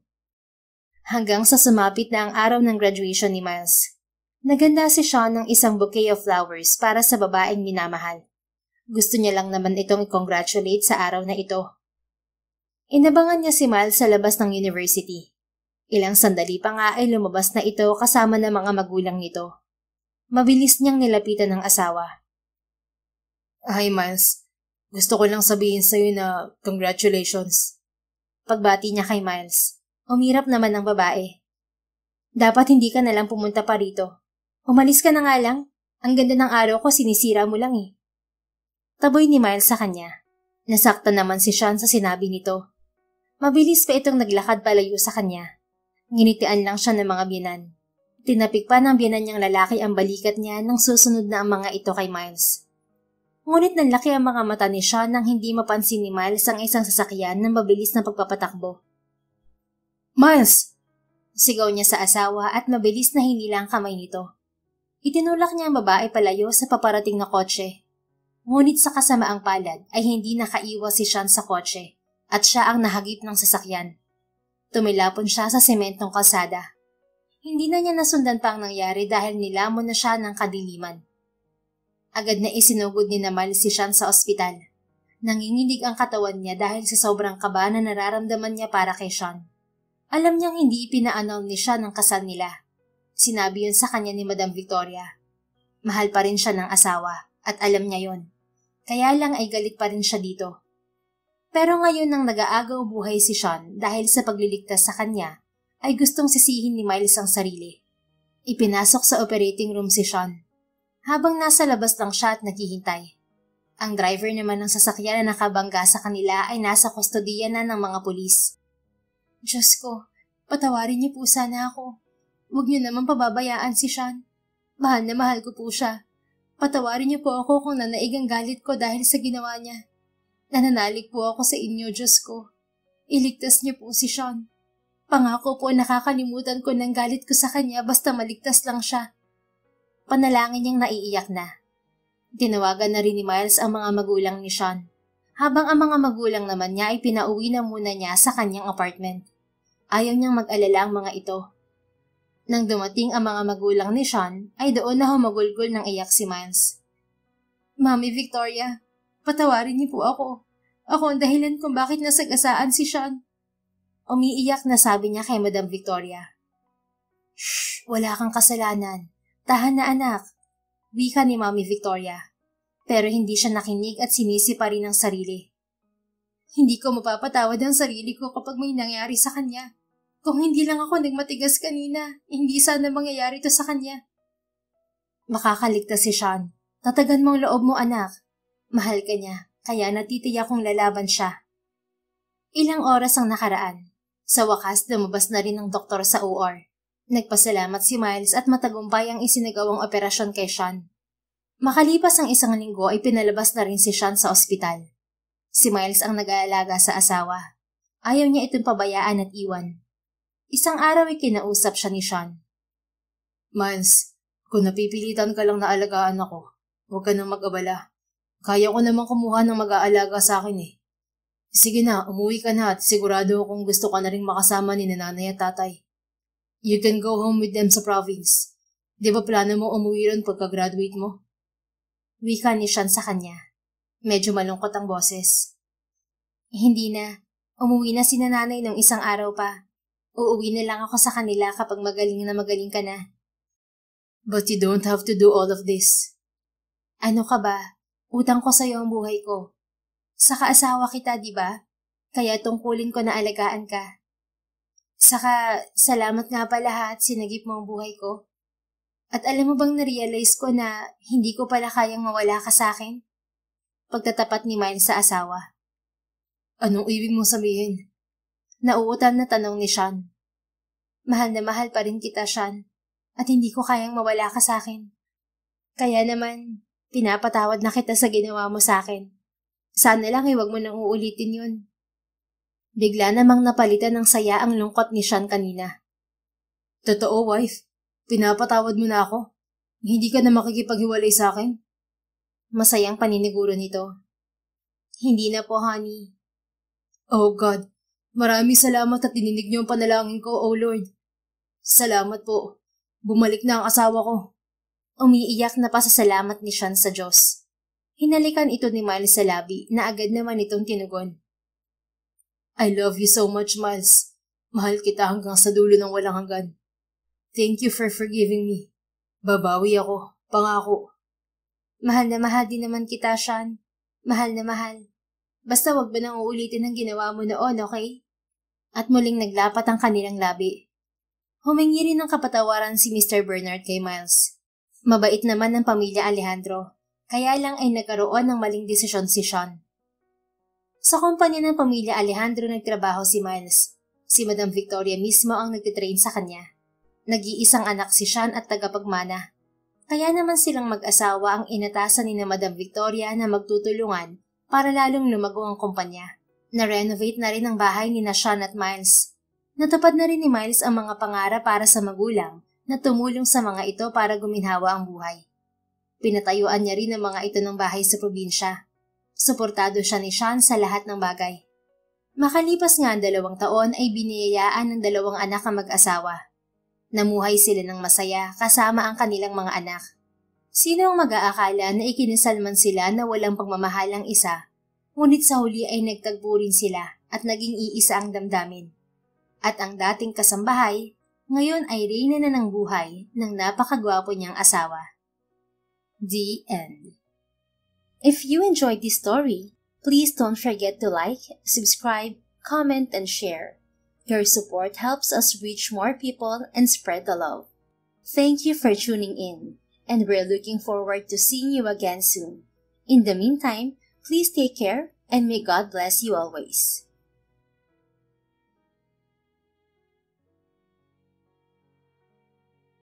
Hanggang sa sumapit na ang araw ng graduation ni Miles. Naganda si Sean ng isang bouquet of flowers para sa babaeng minamahal. Gusto niya lang naman itong i-congratulate sa araw na ito. Inabangan niya si Miles sa labas ng university. Ilang sandali pa nga ay lumabas na ito kasama ng mga magulang nito. Mabilis niyang nilapitan ng asawa. Hi, Miles. Gusto ko lang sabihin sa'yo na congratulations. Pagbati niya kay Miles. Umirap naman ang babae. Dapat hindi ka nalang pumunta pa rito. Umalis ka na nga lang. Ang ganda ng araw ko, sinisira mo lang eh. Taboy ni Miles sa kanya. Nasaktan naman si Sean sa sinabi nito. Mabilis pa itong naglakad palayo sa kanya. Nginitian lang siya ng mga biyenan. Tinapik pa ng biyenan niyang lalaki ang balikat niya nang susunod na ang mga ito kay Miles. Ngunit nanlaki ang mga mata ni Sean nang hindi mapansin ni Miles ang isang sasakyan ng mabilis na pagpapatakbo. Miles! Sigaw niya sa asawa at mabilis na hinila ang kamay nito. Itinulak niya ang babae palayo sa paparating na kotse. Ngunit sa kasamaang palad ay hindi nakaiwas si Sean sa kotse at siya ang nahagip ng sasakyan. Tumilapon siya sa sementong kalsada. Hindi na niya nasundan pa ang nangyari dahil nilamon na siya ng kadiliman. Agad na isinugod ni Namal si Sean sa ospital. Nanginginig ang katawan niya dahil sa sobrang kaba na nararamdaman niya para kay Sean. Alam niyang hindi ipina-announce ni Sean ang kasal nila. Sinabi yun sa kanya ni Madam Victoria. Mahal pa rin siya ng asawa at alam niya yon. Kaya lang ay galit pa rin siya dito. Pero ngayon nang nag-aagaw buhay si Sean dahil sa pagliligtas sa kanya, ay gustong sisihin ni Miles ang sarili. Ipinasok sa operating room si Sean. Habang nasa labas lang siya at naghihintay. Ang driver naman ng sasakyan na nakabangga sa kanila ay nasa kustodiya na ng mga pulis. Diyos ko, patawarin niyo po sana ako. Huwag niyo naman pababayaan si Sean. Mahal na mahal ko po siya. Patawarin niyo po ako kung nanaig ang galit ko dahil sa ginawa niya. Nananalig po ako sa inyo, Diyos ko. Iligtas niyo po si Sean. Pangako po nakakalimutan ko ng galit ko sa kanya basta maligtas lang siya. Panalangin niyang naiiyak na. Tinawagan na rin ni Miles ang mga magulang ni Sean, habang ang mga magulang naman niya ay pinauwi na muna niya sa kanyang apartment. Ayaw niyang mag-alala ang mga ito. Nang dumating ang mga magulang ni Sean, ay doon na humagulgol ng iyak si Miles. Mami Victoria, patawarin niyo po ako. Ako ang dahilan kung bakit nasagasaan si Sean. Umiiyak na sabi niya kay Madam Victoria. Shh, wala kang kasalanan. Tahan na anak, wika ni Mami Victoria. Pero hindi siya nakinig at sinisi pa rin ang sarili. Hindi ko mapapatawad ang sarili ko kapag may nangyari sa kanya. Kung hindi lang ako nagmatigas kanina, hindi sana mangyayari to sa kanya. Makakaligtas si Sean. Tatagan mo ang loob mo anak. Mahal ka niya, kaya natitiyak kong lalaban siya. Ilang oras ang nakaraan. Sa wakas, lumabas na rin ang doktor sa OR. Nagpasalamat si Miles at matagumpay ang isinagawang operasyon kay Sean. Makalipas ang 1 linggo ay pinalabas na rin si Sean sa ospital. Si Miles ang nag-aalaga sa asawa. Ayaw niya itong pabayaan at iwan. Isang araw ay kinausap siya ni Sean. Miles, kung napipilitan ka lang na alagaan ako, huwag ka nang mag-abala. Kaya ko naman kumuha ng mag-aalaga sa akin eh. Sige na, umuwi ka na at sigurado akong gusto ka na rin makasama ni nanay at tatay. You can go home with them sa province. Di ba plano mo umuwi ron pagka-graduate mo? Wika ni Sean sa kanya. Medyo malungkot ang boses. Hindi na. Umuwi na si nanay ng 1 araw pa. Uuwi na lang ako sa kanila kapag magaling ka na. But you don't have to do all of this. Ano ka ba? Utang ko sa'yo ang buhay ko. Saka asawa kita, di ba? Kaya tungkulin ko na alagaan ka. Saka, salamat nga pala ha at sinagip mo ang buhay ko. At alam mo bang na-realize ko na hindi ko pala kayang mawala ka sa akin? Pagtatapat ni Miles sa asawa. Anong ibig mong sabihin? Nauutal na tanong ni Sean. Mahal na mahal pa rin kita, Sean. At hindi ko kayang mawala ka sa akin. Kaya naman, pinapatawad na kita sa ginawa mo sa akin. Sana lang huwag mo nang uulitin yun. Bigla namang napalitan ng saya ang lungkot ni Sean kanina. Totoo, wife. Pinapatawad mo na ako. Hindi ka na makikipaghiwalay sa akin. Masayang paniniguro nito. Hindi na po, honey. Oh God, maraming salamat at dininig niyo ang panalangin ko, oh Lord. Salamat po. Bumalik na ang asawa ko. Umiiyak na pasasalamat ni Sean sa Diyos. Hinalikan ito ni Miles sa labi na agad naman itong tinugon. I love you so much, Miles. Mahal kita hanggang sa dulo ng walang hanggan. Thank you for forgiving me. Babawi ako, pangako. Mahal na mahal din naman kita, Sean. Mahal na mahal. Basta wag ba nang uulitin ang ginawa mo noon, okay? At muling naglapat ang kanilang labi. Humingi rin ng kapatawaran si Mr. Bernard kay Miles. Mabait naman ang pamilya Alejandro, kaya lang ay nagkaroon ng maling desisyon si Sean. Sa kumpanya ng pamilya Alejandro nagtrabaho si Miles. Si Madam Victoria mismo ang nagtitrain sa kanya. Nag-iisang anak si Sean at tagapagmana. Kaya naman silang mag-asawa ang inatasan ni na Madam Victoria na magtutulungan para lalong lumago ang kumpanya. Na-renovate na rin ang bahay ni na Sean at Miles. Natupad na rin ni Miles ang mga pangarap para sa magulang na tumulong sa mga ito para guminhawa ang buhay. Pinatayuan niya rin ang mga ito ng bahay sa probinsya. Suportado siya ni Sean sa lahat ng bagay. Makalipas nga ang 2 taon ay biniyayaan ng 2 anak ang mag-asawa. Namuhay sila ng masaya kasama ang kanilang mga anak. Sino ang mag-aakala na ikinasal man sila na walang pagmamahal ang isa, ngunit sa huli ay nagtagpo rin sila at naging iisa ang damdamin. At ang dating kasambahay, ngayon ay reyna na ng buhay ng napakagwapo niyang asawa. The end. If you enjoyed this story, Please don't forget to like, subscribe, comment, and share. Your support helps us reach more people and spread the love. Thank you for tuning in, and we're looking forward to seeing you again soon. In the meantime, please take care and may God bless you always.